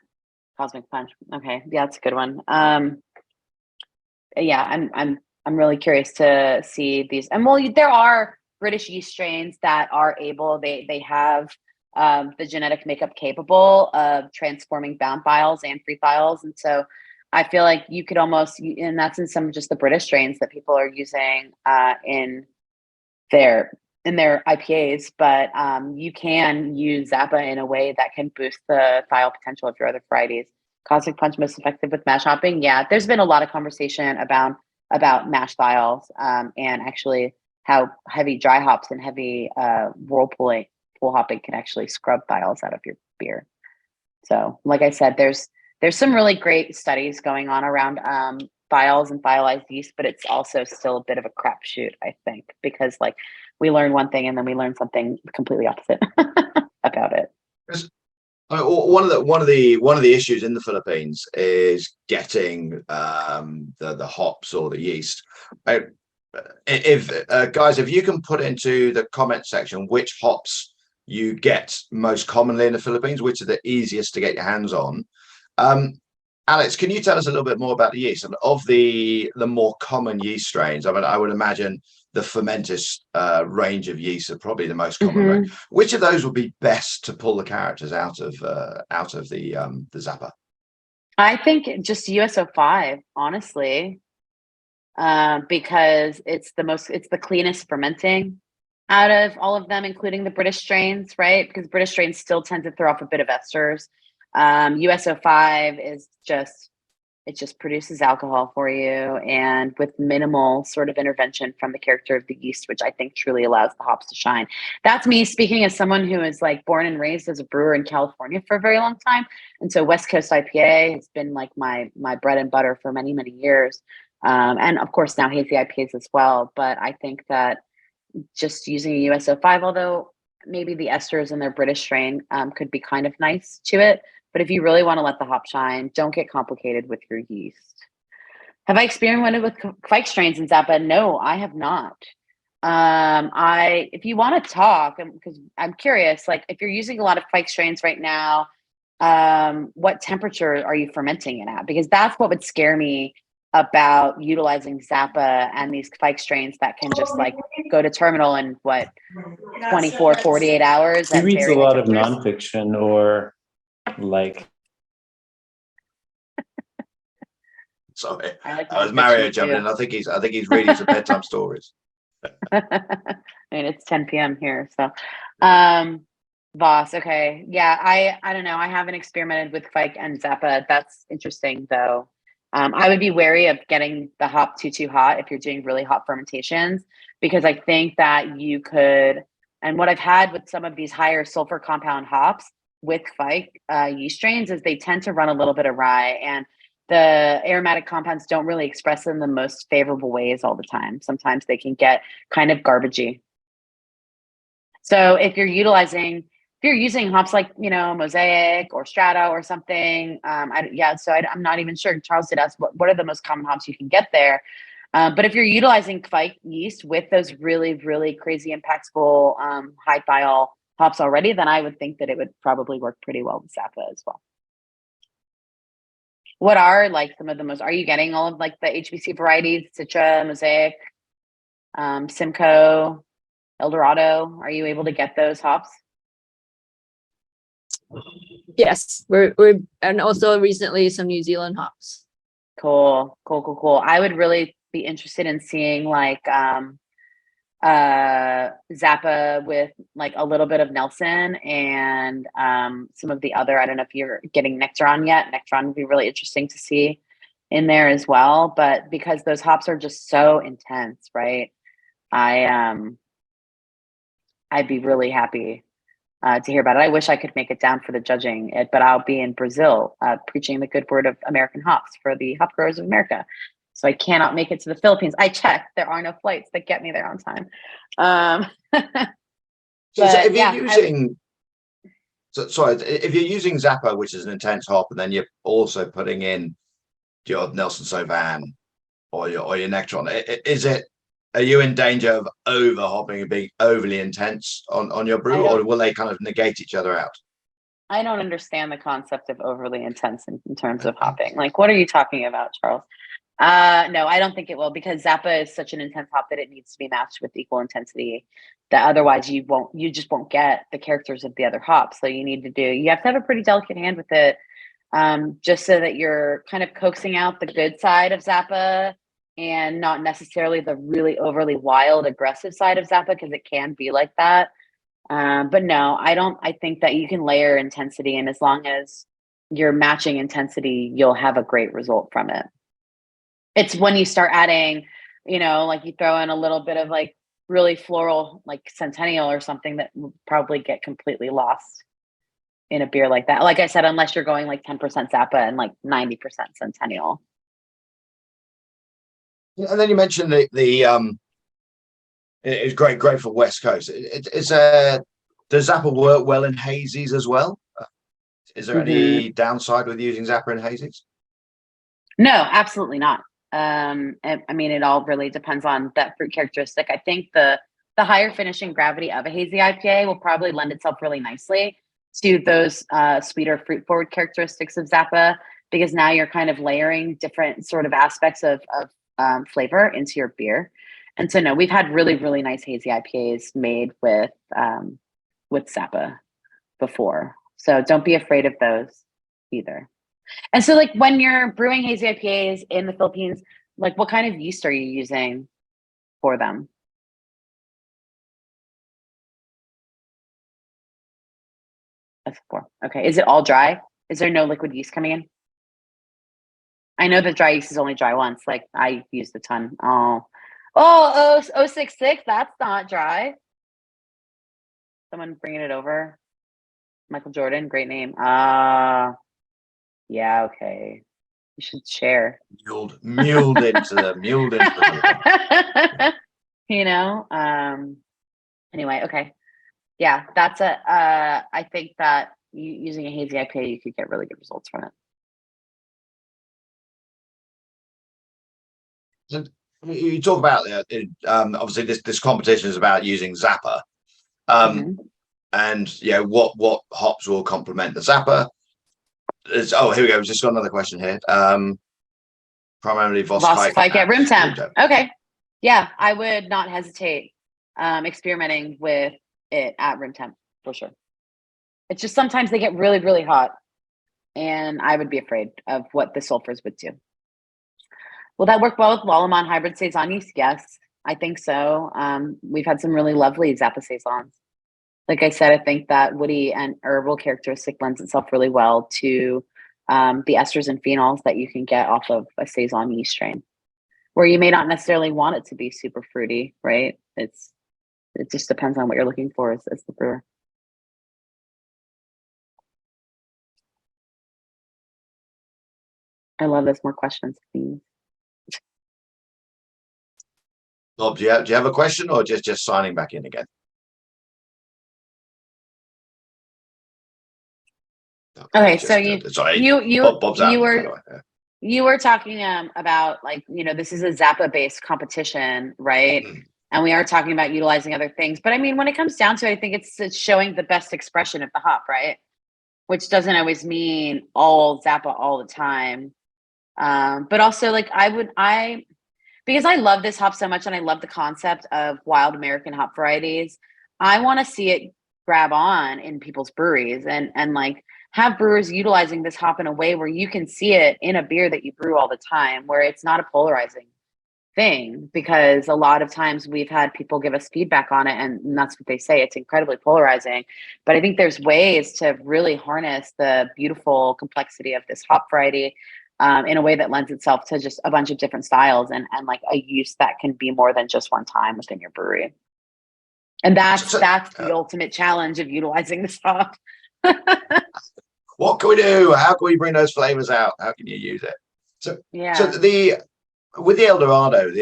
Cosmic Punch. Okay, yeah, that's a good one. Yeah, I'm really curious to see these. And well, there are British yeast strains that are able. They have the genetic makeup capable of transforming bound thiols and free thiols, and so I feel like you could almost, and that's in some of just the British strains that people are using in their IPAs, but you can use Zappa in a way that can boost the thiol potential of your other varieties. Cosmic Punch most effective with mash hopping. Yeah, there's been a lot of conversation about mash thiols and actually how heavy dry hops and heavy pool hopping can actually scrub thiols out of your beer. So, like I said, there's some really great studies going on around thiols and thiolized yeast, but it's also still a bit of a crapshoot, I think, because like we learn one thing and then we learn something completely opposite about it. One of the issues in the Philippines is getting the hops or the yeast. If you can put into the comment section which hops you get most commonly in the Philippines, which are the easiest to get your hands on. Alex, can you tell us a little bit more about the yeast and of the more common yeast strains? I mean, I would imagine the fermentous range of yeast are probably the most common. Right? Which of those would be best to pull the characters out of the Zappa? I think just USO5, honestly, because it's the cleanest fermenting out of all of them, including the British strains, right? Because British strains still tend to throw off a bit of esters. USO5 is it just produces alcohol for you, and with minimal sort of intervention from the character of the yeast, which I think truly allows the hops to shine. That's me speaking as someone who is like born and raised as a brewer in California for a very long time. And so West Coast IPA has been like my bread and butter for many, many years. And of course now Hazy IPAs as well. But I think that just using a USO5, although maybe the esters in their British strain could be kind of nice to it. But if you really want to let the hop shine, don't get complicated with your yeast. Have I experimented with Kvike strains in Zappa? No, I have not. If you want to talk, because I'm curious, like if you're using a lot of Kvike strains right now, what temperature are you fermenting it at? Because that's what would scare me about utilizing Zappa and these Kvike strains that can just like go to terminal in 24, 48 hours. He reads a lot of nonfiction or like. Sorry, I was Mario jumping in. I think he's reading some bedtime stories. I mean, it's 10 p.m. here, so Voss. Okay, yeah, I don't know. I haven't experimented with Kvike and Zappa. That's interesting, though. I would be wary of getting the hop too hot if you're doing really hot fermentations, because I think that you could. And what I've had with some of these higher sulfur compound hops with Kvike yeast strains is they tend to run a little bit awry, and the aromatic compounds don't really express in the most favorable ways all the time. Sometimes they can get kind of garbagey. So if you're using hops like, Mosaic or Strata or something, I'm not even sure. Charles did ask what are the most common hops you can get there. But if you're utilizing Kvike yeast with those really, really crazy impactful high thiol hops already, then I would think that it would probably work pretty well with Zappa as well. What are like some of the most, are you getting all of like the HBC varieties, Citra, Mosaic, Simcoe, Eldorado? Are you able to get those hops? Yes, we're and also recently some New Zealand hops. Cool. I would really be interested in seeing like Zappa with like a little bit of Nelson and some of the other, I don't know if you're getting Nectaron yet. Nectaron would be really interesting to see in there as well. But because those hops are just so intense, right? I'd be really happy to hear about it. I wish I could make it down for the judging, but I'll be in Brazil preaching the good word of American hops for the Hop Growers of America. So I cannot make it to the Philippines. I checked. There are no flights that get me there on time. If you're using Zappa, which is an intense hop, and then you're also putting in your Nelson Sauvin or your Nectaron, is it are you in danger of over hopping and being overly intense on your brew, or will they kind of negate each other out? I don't understand the concept of overly intense in terms of hopping. Like, what are you talking about, Charles? No, I don't think it will, because Zappa is such an intense hop that it needs to be matched with equal intensity. That otherwise you just won't get the characters of the other hops. So you have to have a pretty delicate hand with it, just so that you're kind of coaxing out the good side of Zappa and not necessarily the really overly wild, aggressive side of Zappa, because it can be like that. But no, I think that you can layer intensity, and as long as you're matching intensity, you'll have a great result from it. It's when you start adding, like you throw in a little bit of like really floral, like Centennial or something, that will probably get completely lost in a beer like that. Like I said, unless you're going like 10% Zappa and like 90% Centennial. And then you mentioned the it's great for West Coast. Does Zappa work well in hazies as well? Is there any downside with using Zappa in hazies? No, absolutely not. I mean, it all really depends on that fruit characteristic. I think the higher finishing gravity of a hazy IPA will probably lend itself really nicely to those sweeter fruit forward characteristics of Zappa, because now you're kind of layering different sort of aspects of flavor into your beer. And so no, we've had really, really nice hazy IPAs made with Zappa before. So don't be afraid of those either. And so like when you're brewing hazy IPAs in the Philippines, like what kind of yeast are you using for them? S4. Okay. Is it all dry? Is there no liquid yeast coming in? I know that dry yeast is only dry once. Like I used a ton. Oh, 066. That's not dry. Someone bringing it over. Michael Jordan, great name. Yeah, okay. You should share. Muled into the. Anyway, okay. Yeah, that's I think that using a hazy IPA, you could get really good results from it. You talk about obviously this competition is about using Zappa, and what hops will complement the Zappa. Here we go. We've just got another question here. Primarily Voss-Pike at room temp. Okay, yeah, I would not hesitate experimenting with it at room temp for sure. It's just sometimes they get really, really hot, and I would be afraid of what the sulfurs would do. Will that work well with Wallamon hybrid saison yeast? Yes, I think so. We've had some really lovely Zappa saisons. Like I said, I think that woody and herbal characteristic lends itself really well to the esters and phenols that you can get off of a saison yeast strain, where you may not necessarily want it to be super fruity, right? It just depends on what you're looking for as the brewer. I love this. More questions, please. Bob, do you have a question, or just signing back in again? Okay, so you were talking about, like, this is a Zappa based competition, right? And we are talking about utilizing other things, but I mean, when it comes down to it, I think it's showing the best expression of the hop, right? Which doesn't always mean all Zappa all the time. But also, like, because I love this hop so much, and I love the concept of wild American hop varieties, I want to see it grab on in people's breweries and like have brewers utilizing this hop in a way where you can see it in a beer that you brew all the time, where it's not a polarizing thing. Because a lot of times we've had people give us feedback on it, and that's what they say, it's incredibly polarizing. But I think there's ways to really harness the beautiful complexity of this hop variety in a way that lends itself to just a bunch of different styles and like a use that can be more than just one time within your brewery. And that's the ultimate challenge of utilizing this hop. What can we do? How can we bring those flavors out? How can you use it? So with the Eldorado,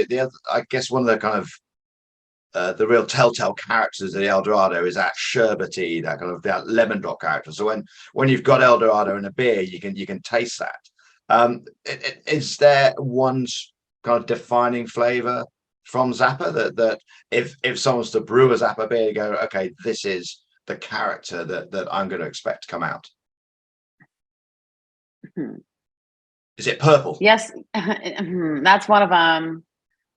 I guess one of the kind of the real telltale characters of the Eldorado is that sherbety, that kind of that lemon drop character. So when you've got Eldorado in a beer, you can taste that. Is there one kind of defining flavor from Zappa that if someone was to brew a Zappa beer, you go, okay, this is the character that I'm going to expect to come out? Is it purple? Yes, that's one of them.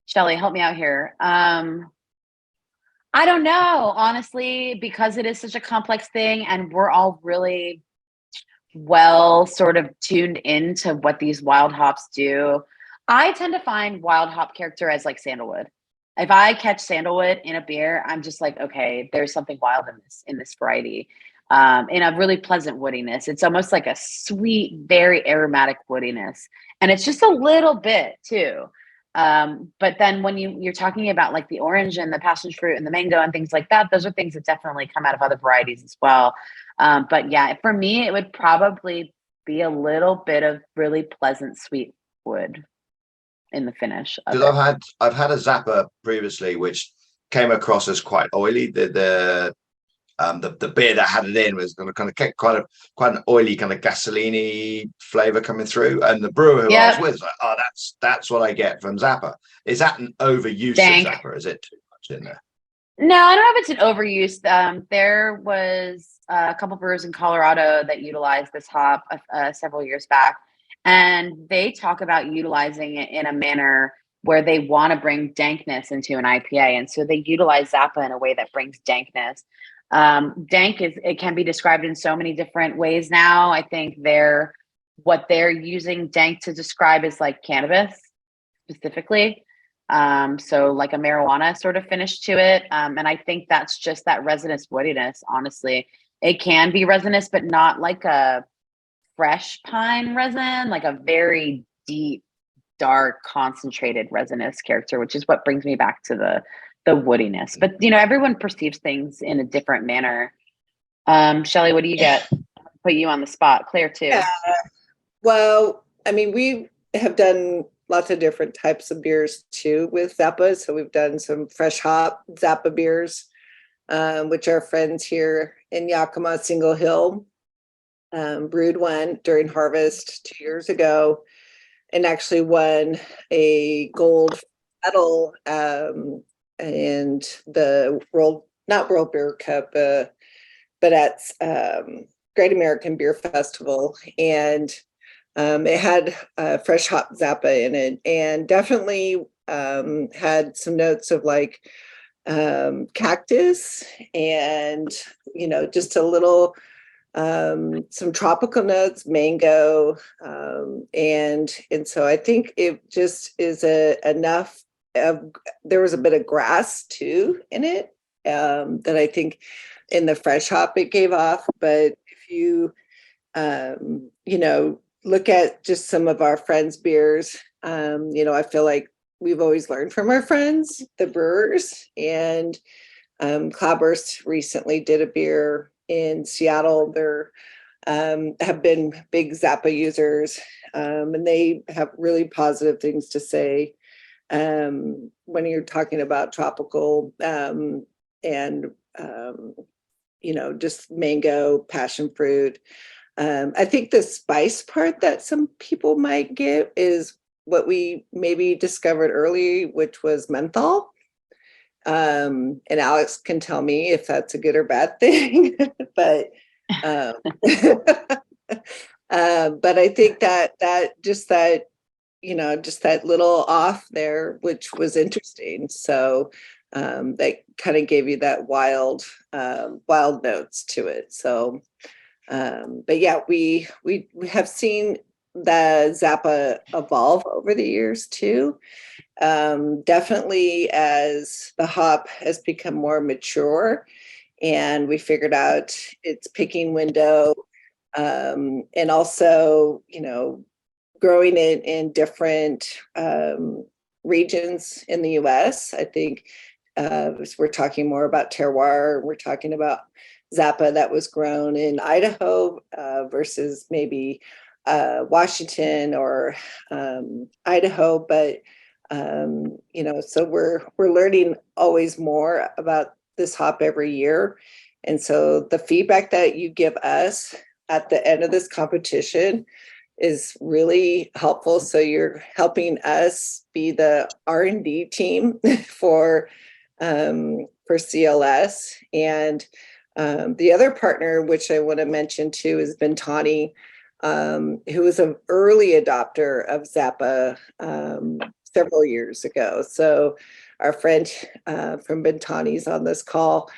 Shelley, help me out here. I don't know, honestly, because it is such a complex thing, and we're all really well sort of tuned into what these wild hops do. I tend to find wild hop character as like sandalwood. If I catch sandalwood in a beer, I'm just like, okay, there's something wild in this variety. In a really pleasant woodiness. It's almost like a sweet, very aromatic woodiness. And it's just a little bit too. But then when you're talking about like the orange and the passion fruit and the mango and things like that, those are things that definitely come out of other varieties as well. But yeah, for me, it would probably be a little bit of really pleasant sweet wood in the finish of Because it. I've had a Zappa previously, which came across as quite oily. The beer that had it in was going to kind of quite an oily kind of gasoline flavor coming through, and the brewer who I was Yep. with was like, "Oh, that's what I get from Zappa." Is that an overuse Dank. of Zappa? Is it too much in there? No, I don't know if it's an overuse. There was a couple brewers in Colorado that utilized this hop several years back, and they talk about utilizing it in a manner where they want to bring dankness into an IPA, and so they utilize Zappa in a way that brings dankness. Dank it can be described in so many different ways now. I think what they're using dank to describe is like cannabis specifically. So like a marijuana sort of finish to it. And I think that's just that resinous woodiness, honestly. It can be resinous, but not like a fresh pine resin, like a very deep, dark, concentrated resinous character, which is what brings me back to the woodiness. But everyone perceives things in a different manner. Shelley, what do you get? Put you on the spot. Claire too. Yeah. Well, I mean, we have done lots of different types of beers too with Zappa. So we've done some fresh hop Zappa beers, which our friends here in Yakima, Single Hill, brewed one during harvest 2 years ago, and actually won a gold medal and the not World Beer Cup, but at Great American Beer Festival. And it had fresh hop Zappa in it, and definitely had some notes of like cactus and, just a little, some tropical notes, mango. And so I think it just is enough of, there was a bit of grass too in it, that I think in the fresh hop it gave off. But if you, look at just some of our friends' beers, I feel like we've always learned from our friends, the brewers. And Cloudburst recently did a beer in Seattle. They're have been big Zappa users, and they have really positive things to say when you're talking about tropical and just mango, passion fruit. I think the spice part that some people might get is what we maybe discovered early, which was menthol. And Alex can tell me if that's a good or bad thing, but but I think that just that little off there, which was interesting. So that kind of gave you that wild notes to it. So but yeah, we have seen the Zappa evolve over the years too. Definitely as the hop has become more mature and we figured out its picking window, and also, growing it in different regions in the US. I think we're talking more about terroir. We're talking about Zappa that was grown in Idaho versus maybe Washington or Idaho. But so we're learning always more about this hop every year. And so the feedback that you give us at the end of this competition is really helpful. So you're helping us be the R&D team for CLS. And the other partner, which I want to mention too, is Bentani, who was an early adopter of Zappa several years ago. So our friend from Bentani's on this call.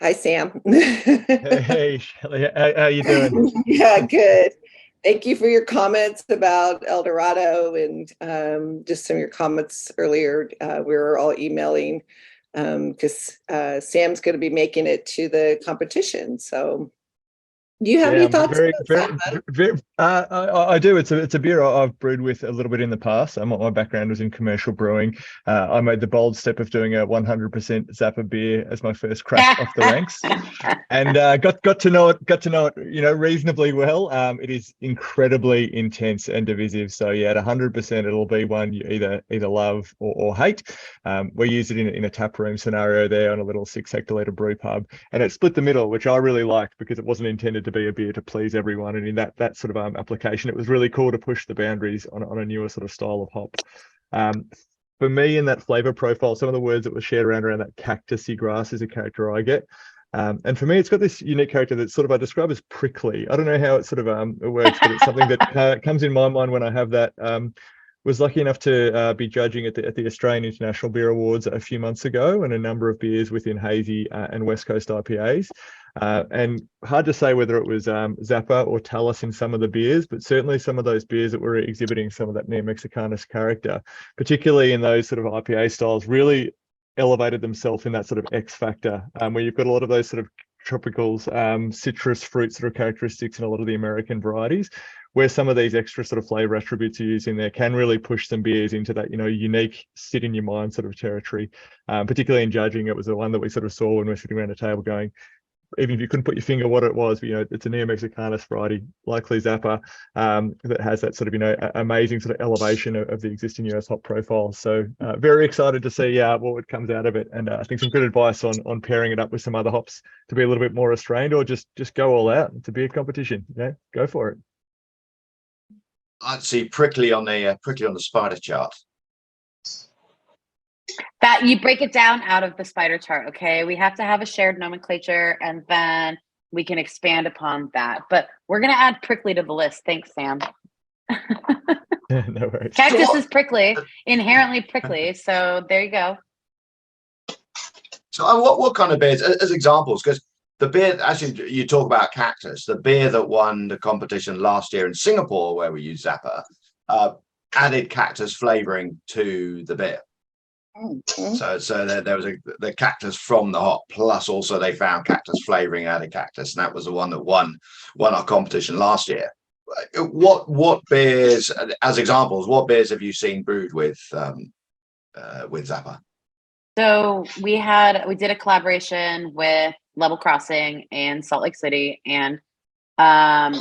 Hi, Sam. Hey, Shelley, how you doing? Yeah, good. Thank you for your comments about El Dorado and just some of your comments earlier. We were all emailing because Sam's going to be making it to the competition. So do you have any I'm thoughts very, about very, Zappa? I do. It's a beer I've brewed with a little bit in the past. My background was in commercial brewing. I made the bold step of doing a 100% Zappa beer as my first crack off the ranks, and got to know it, reasonably well. It is incredibly intense and divisive. So yeah, at 100%, it'll be one you either love or hate. We used it in a tap room scenario there on a little 6 hectoliter brew pub, and it split the middle, which I really liked because it wasn't intended to be a beer to please everyone. And in that sort of application, it was really cool to push the boundaries on a newer sort of style of hop. For me, in that flavor profile, some of the words that were shared around that cactusy grass is a character I get. And for me, it's got this unique character that sort of I describe as prickly. I don't know how it sort of works, but it's something that comes in my mind when I have that. Was lucky enough to be judging at the Australian International Beer Awards a few months ago, and a number of beers within Hazy and West Coast IPAs. And hard to say whether it was Zappa or Talus in some of the beers, but certainly some of those beers that were exhibiting some of that Neo-Mexicanus character, particularly in those sort of IPA styles, really elevated themselves in that sort of X factor, where you've got a lot of those sort of tropicals, citrus fruits that are characteristics in a lot of the American varieties, where some of these extra sort of flavor attributes you use in there can really push some beers into that, unique sit in your mind sort of territory. Particularly in judging, it was the one that we sort of saw when we were sitting around a table going, even if you couldn't put your finger what it was, it's a Neo-Mexicanus variety, likely Zappa, that has that sort of, amazing sort of elevation of the existing US hop profile. So very excited to see what comes out of it. And I think some good advice on pairing it up with some other hops to be a little bit more restrained, or just go all out to be a competition. Go for it. I'd see prickly on the spider chart. That you break it down out of the spider chart. Okay, we have to have a shared nomenclature, and then we can expand upon that. But we're gonna add prickly to the list. Thanks, Sam. No worries. Cactus is prickly, inherently prickly. So there you go. So what kind of beers as examples? Because the beer, actually, you talk about cactus, the beer that won the competition last year in Singapore, where we used Zappa, added cactus flavoring to the beer. Mm-hmm. So there was the cactus from the hop, plus also they found cactus flavoring added cactus, and that was the one that won our competition last year. What beers, as examples, what beers have you seen brewed with Zappa? So we did a collaboration with Level Crossing and Salt Lake City, and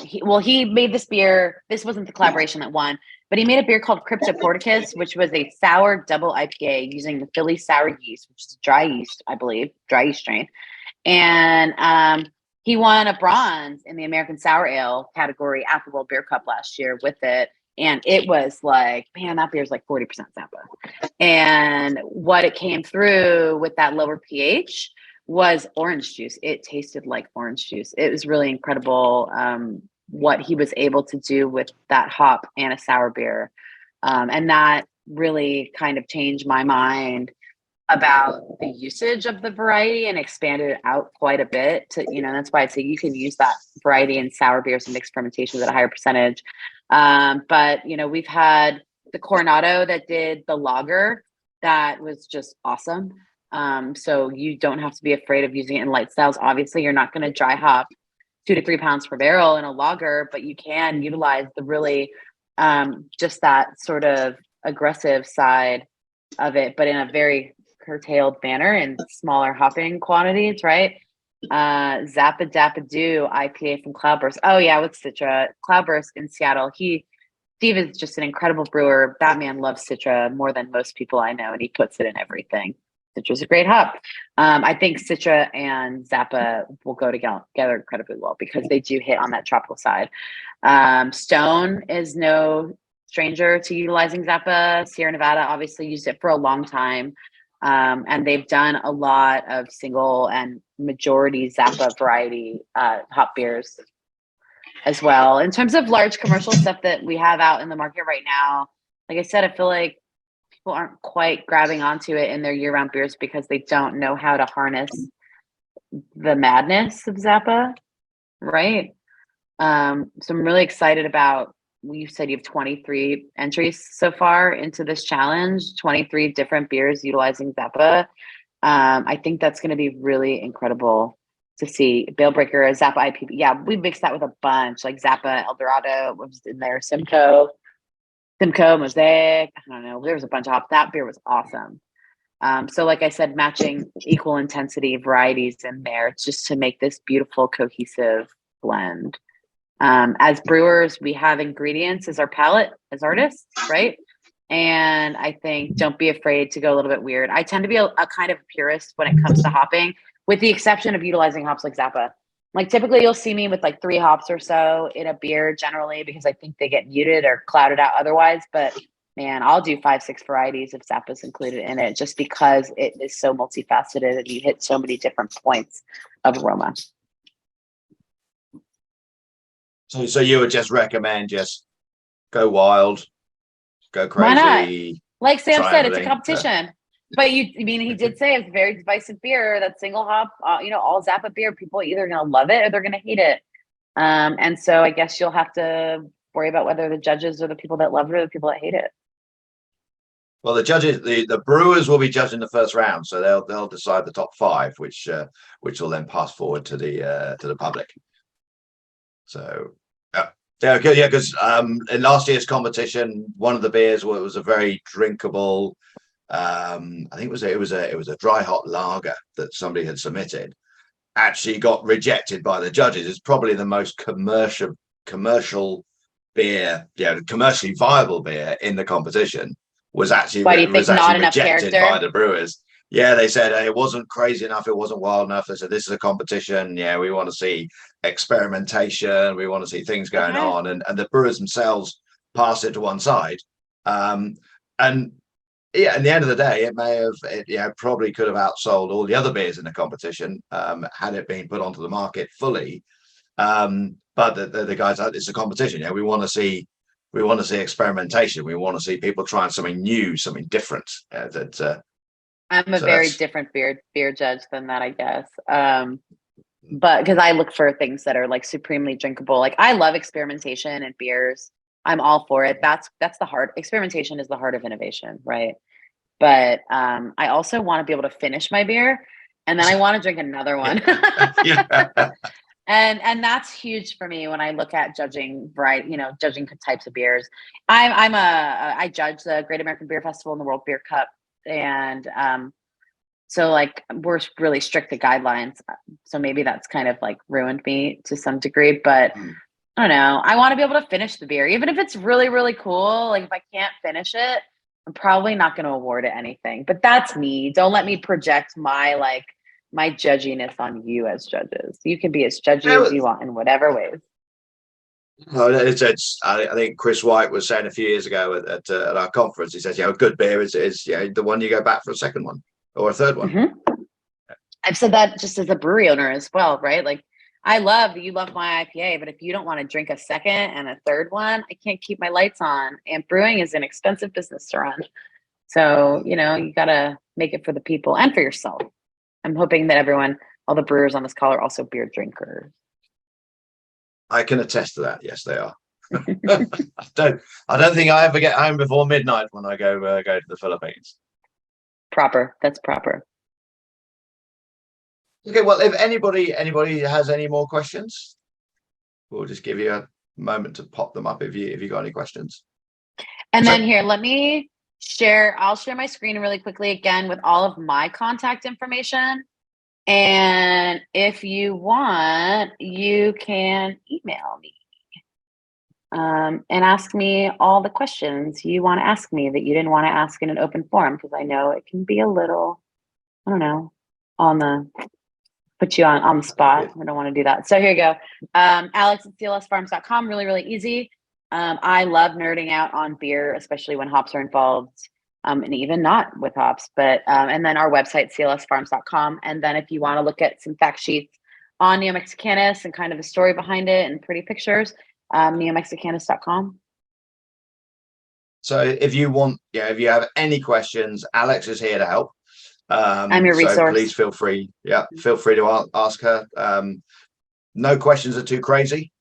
he made this beer. This wasn't the collaboration that won, but he made a beer called Cryptoporticus, which was a sour double IPA using the Philly sour yeast, which is dry yeast, I believe, dry yeast strain. And he won a bronze in the American Sour Ale category at the World Beer Cup last year with it. And it was like, man, that beer's like 40% Zappa. And what it came through with that lower pH was orange juice. It tasted like orange juice. It was really incredible what he was able to do with that hop and a sour beer. And that really kind of changed my mind about the usage of the variety and expanded it out quite a bit to, that's why I'd say you can use that variety in sour beers and mixed fermentations at a higher percentage. But we've had the Coronado that did the lager that was just awesome. So you don't have to be afraid of using it in light styles. Obviously, you're not going to dry hop 2 to 3 pounds per barrel in a lager, but you can utilize the really just that sort of aggressive side of it, but in a very curtailed manner and smaller hopping quantities, right? Zappa Dappa Do IPA from Cloudburst. Oh yeah, with Citra. Cloudburst in Seattle. Steve is just an incredible brewer. That man loves Citra more than most people I know, and he puts it in everything. Citra's a great hop. I think Citra and Zappa will go together incredibly well because they do hit on that tropical side. Stone is no stranger to utilizing Zappa. Sierra Nevada obviously used it for a long time. And they've done a lot of single and majority Zappa variety hop beers as well. In terms of large commercial stuff that we have out in the market right now, like I said, I feel like people aren't quite grabbing onto it in their year-round beers because they don't know how to harness the madness of Zappa, right? So I'm really excited about, you said you have 23 entries so far into this challenge, 23 different beers utilizing Zappa. I think that's going to be really incredible to see. Bailbreaker, Zappa IPA. Yeah, we mixed that with a bunch, like Zappa, Eldorado was in there, Simcoe, Mosaic. I don't know. There was a bunch of hops. That beer was awesome. So like I said, matching equal intensity varieties in there just to make this beautiful, cohesive blend. As brewers, we have ingredients as our palate, as artists, right? And I think don't be afraid to go a little bit weird. I tend to be a kind of purist when it comes to hopping, with the exception of utilizing hops like Zappa. Like typically you'll see me with like 3 hops or so in a beer generally because I think they get muted or clouded out otherwise. But man, I'll do 5, 6 varieties if Zappa's included in it just because it is so multifaceted and you hit so many different points of aroma. So you would just recommend just go wild, go Why not? crazy. Like Sam try said, it's a everything. competition. But he did say it's a very divisive beer. That single hop, all Zappa beer, people are either going to love it or they're going to hate it. And so I guess you'll have to worry about whether the judges are the people that love it or the people that hate it. Well, the judges, the brewers will be judging the first round, so they'll decide the top 5, which will then pass forward to the public. So yeah, because in last year's competition, one of the beers was a very drinkable. I think it was a dry hop lager that somebody had submitted. Actually, got rejected by the judges. It's probably the most commercial beer, commercially viable beer in the competition. Was actually Why do you think not enough rejected character? by the brewers. Yeah, they said it wasn't crazy enough, it wasn't wild enough. They said this is a competition. Yeah, we want to see experimentation. We want to see things going on, and the brewers themselves passed it to one side. And yeah, at the end of the day, it may have, probably could have outsold all the other beers in the competition had it been put onto the market fully. But the guys, it's a competition. Yeah, we want to see experimentation. We want to see people trying something new, something different. I'm a very different beer judge than that, I guess. But because I look for things that are like supremely drinkable. Like I love experimentation in beers. I'm all for it. That's the heart. Experimentation is the heart of innovation, right? But I also want to be able to finish my beer, and then I want to drink another one. Yeah. And that's huge for me when I look at judging judging types of beers. I judge the Great American Beer Festival and the World Beer Cup, and so like we're really strict to guidelines. So maybe that's kind of like ruined me to some degree, but I don't know. I want to be able to finish the beer, even if it's really, really cool. Like if I can't finish it, I'm probably not going to award it anything, but that's me. Don't let me project my judginess on you as judges. You can be as judgy as you want in whatever ways. I think Chris White was saying a few years ago at our conference, he says, good beer is the one you go back for a second one or a third one. Mm-hmm. I've said that just as a brewery owner as well, right? Like you love my IPA, but if you don't want to drink a second and a third one, I can't keep my lights on. And brewing is an expensive business to run. So, you got to make it for the people and for yourself. I'm hoping that all the brewers on this call are also beer drinkers. I can attest to that. Yes, they are. I don't think I ever get home before midnight when I go to the Philippines. Proper. That's proper. Okay, well, if anybody has any more questions, we'll just give you a moment to pop them up if you got any questions. And then here, let me share. I'll share my screen really quickly again with all of my contact information. And if you want, you can email me and ask me all the questions you want to ask me that you didn't want to ask in an open forum, because I know it can be a little don't know, put you on the spot. I don't want to do that. So here you go. Alex at clsfarms.com. Really, really easy. I love nerding out on beer, especially when hops are involved, and even not with hops. But and then our website, clsfarms.com. And then if you want to look at some fact sheets on Neo Mexicanus and kind of the story behind it and pretty pictures, neomexicanus.com. So if you want, if you have any questions, Alex is here to help. I'm your resource. So please feel free. Yeah, feel free to ask her. No questions are too crazy.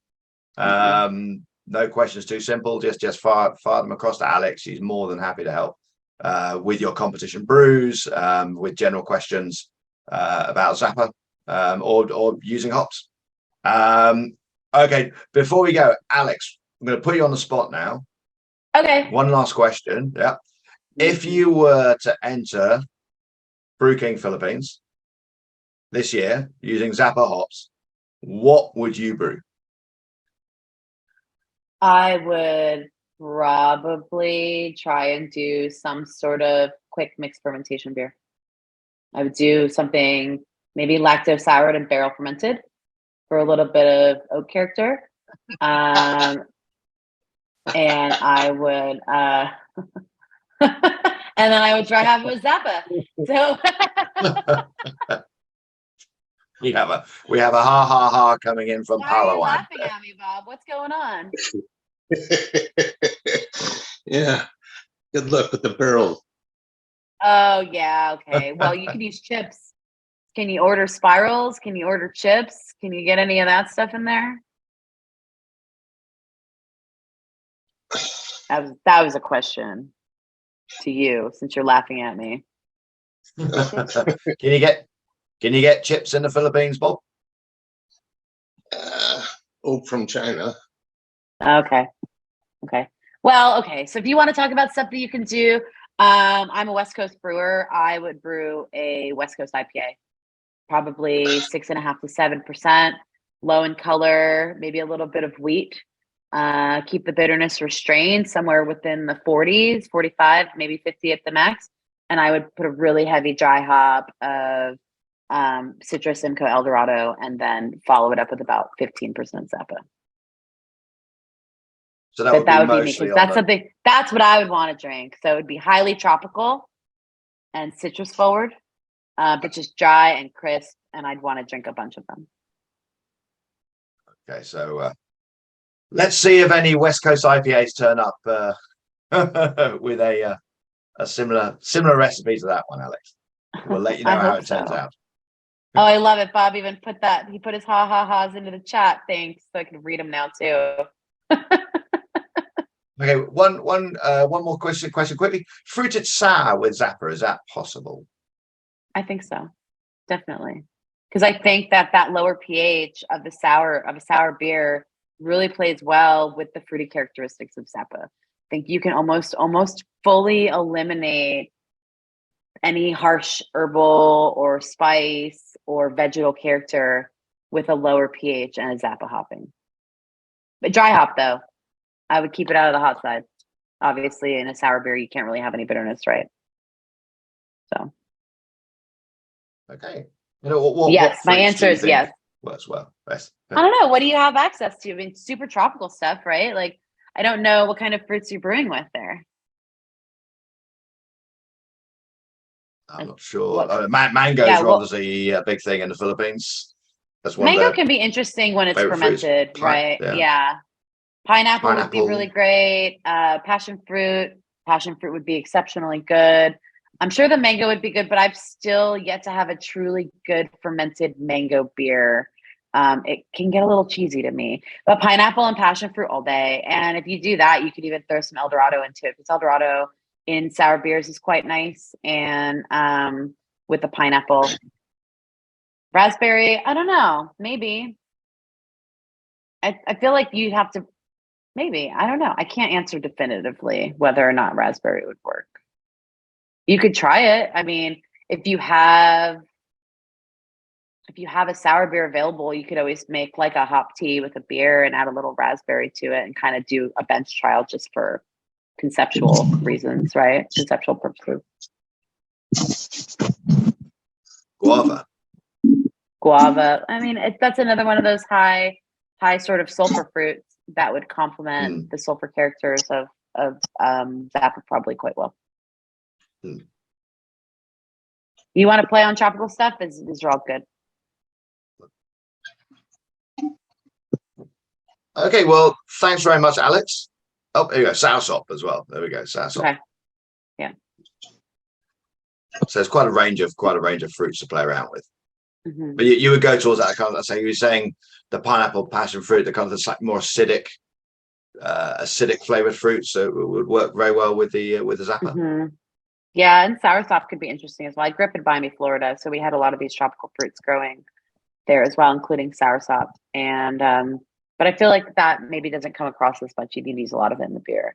No questions too simple. Just fire them across to Alex. She's more than happy to help with your competition brews, with general questions about Zappa, or using hops. Okay, before we go, Alex, I'm going to put you on the spot now. Okay. One last question. Yeah. If you were to enter Brew King Philippines this year using Zappa hops, what would you brew? I would probably try and do some sort of quick mixed fermentation beer. I would do something maybe lacto soured and barrel fermented for a little bit of oak character. And I would and then I would try half with Zappa. So we have a ha coming in from why are you Palawan. laughing at me, Bob? What's going on? Yeah. Good luck with the barrel. Oh yeah, okay. Well, you could use chips. Can you order spirals? Can you order chips? Can you get any of that stuff in there? That was a question to you, since you're laughing at me. Can you get chips in the Philippines, Bob? Oak from China. Okay. Well, okay. So if you want to talk about stuff that you can do, I'm a West Coast brewer. I would brew a West Coast IPA, probably 6.5 to 7%, low in color, maybe a little bit of wheat. Keep the bitterness restrained somewhere within the 40s, 45, maybe 50 at the max. And I would put a really heavy dry hop of Citrus, Simcoe, Eldorado, and then follow it up with about 15% Zappa. So that would be me, because that's what I would want to drink. So it would be highly tropical and citrus forward, but just dry and crisp. And I'd want to drink a bunch of them. Okay, so let's see if any West Coast IPAs turn up with a similar recipe to that one, Alex. We'll let you know how it turns out. Oh, I love it. Bob even put that. He put his ha-ha-has into the chat. Thanks. So I can read them now too. Okay, one more question quickly. Fruited sour with Zappa, is that possible? I think so, definitely, because I think that lower pH of a sour beer really plays well with the fruity characteristics of Zappa. I think you can almost fully eliminate any harsh herbal or spice or vegetal character with a lower pH and a Zappa hopping. But dry hop though, I would keep it out of the hot side. Obviously, in a sour beer, you can't really have any bitterness, right? So, okay. You know, yes, my answer is yes. Works well. Best. I don't know. What do you have access to? I mean, super tropical stuff, right? Like, I don't know what kind of fruits you're brewing with there. I'm not sure. Mangoes are obviously a big thing in the Philippines. That's one. Mango can be interesting when it's fermented, right? Yeah. Pineapple would be really great. Passion fruit would be exceptionally good. I'm sure the mango would be good, but I've still yet to have a truly good fermented mango beer. It can get a little cheesy to me, but pineapple and passion fruit all day. And if you do that, you could even throw some Eldorado into it, because Eldorado in sour beers is quite nice. And with the pineapple, raspberry, I don't know, maybe. I feel like you'd have to, maybe, I don't know. I can't answer definitively whether or not raspberry would work. You could try it. I mean, if you have a sour beer available, you could always make like a hop tea with a beer and add a little raspberry to it and kind of do a bench trial just for conceptual reasons, right? Conceptual purposes. Guava. Guava. I mean, that's another one of those high sort of sulfur fruits that would complement the sulfur characters of Zappa probably quite well. You want to play on tropical stuff? These are all good. Okay, well, thanks very much, Alex. Oh, there you go, soursop as well. There we go, soursop. Okay. Yeah. So there's quite a range of fruits to play around with. Mm-hmm. But you would go towards that kind of, so you were saying the pineapple, passion fruit, the kind of the more acidic flavored fruits, so it would work very well with the Zappa. Mm-hmm. Yeah, and soursop could be interesting as well. I grew up in Miami, Florida, so we had a lot of these tropical fruits growing there as well, including soursop. And but I feel like that maybe doesn't come across as much. You can use a lot of it in the beer.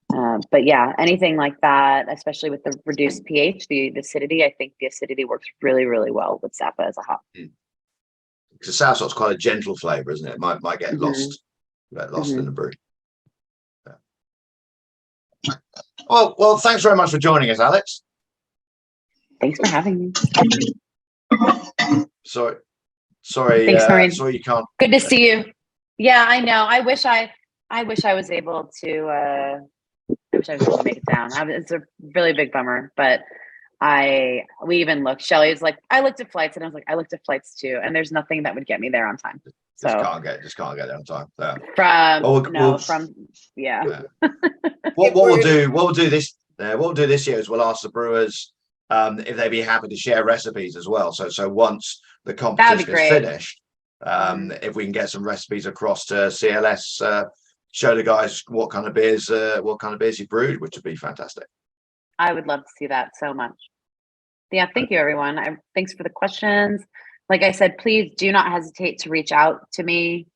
But yeah, anything like that, especially with the reduced pH, the acidity, I think the acidity works really, really well with Zappa as a hop. Because soursop's quite a gentle flavor, isn't it? It might get lost in the brew. Yeah. Well, thanks very much for joining us, Alex. Thanks for having me. Sorry, Thanks, Maureen. sorry you can't. Good to see you. Yeah, I know. I wish I was able to. I wish I was able to make it down. It's a really big bummer, but we even looked. Shelly was like, I looked at flights, and I was like, I looked at flights too, and there's nothing that would get me there on time. So Just can't get there on time. So. Yeah. What we'll do this year is we'll ask the brewers if they'd be happy to share recipes as well. So once the competition is finished, if we can get some recipes across to CLS, show the guys what kind of beers you brewed, which would be fantastic. I would love to see that so much. Yeah, thank you, everyone. Thanks for the questions. Like I said, please do not hesitate to reach out to me.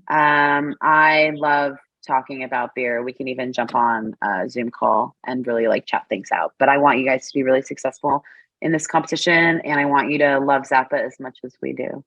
I love talking about beer. We can even jump on a Zoom call and really like chat things out. But I want you guys to be really successful in this competition, and I want you to love Zappa as much as we do.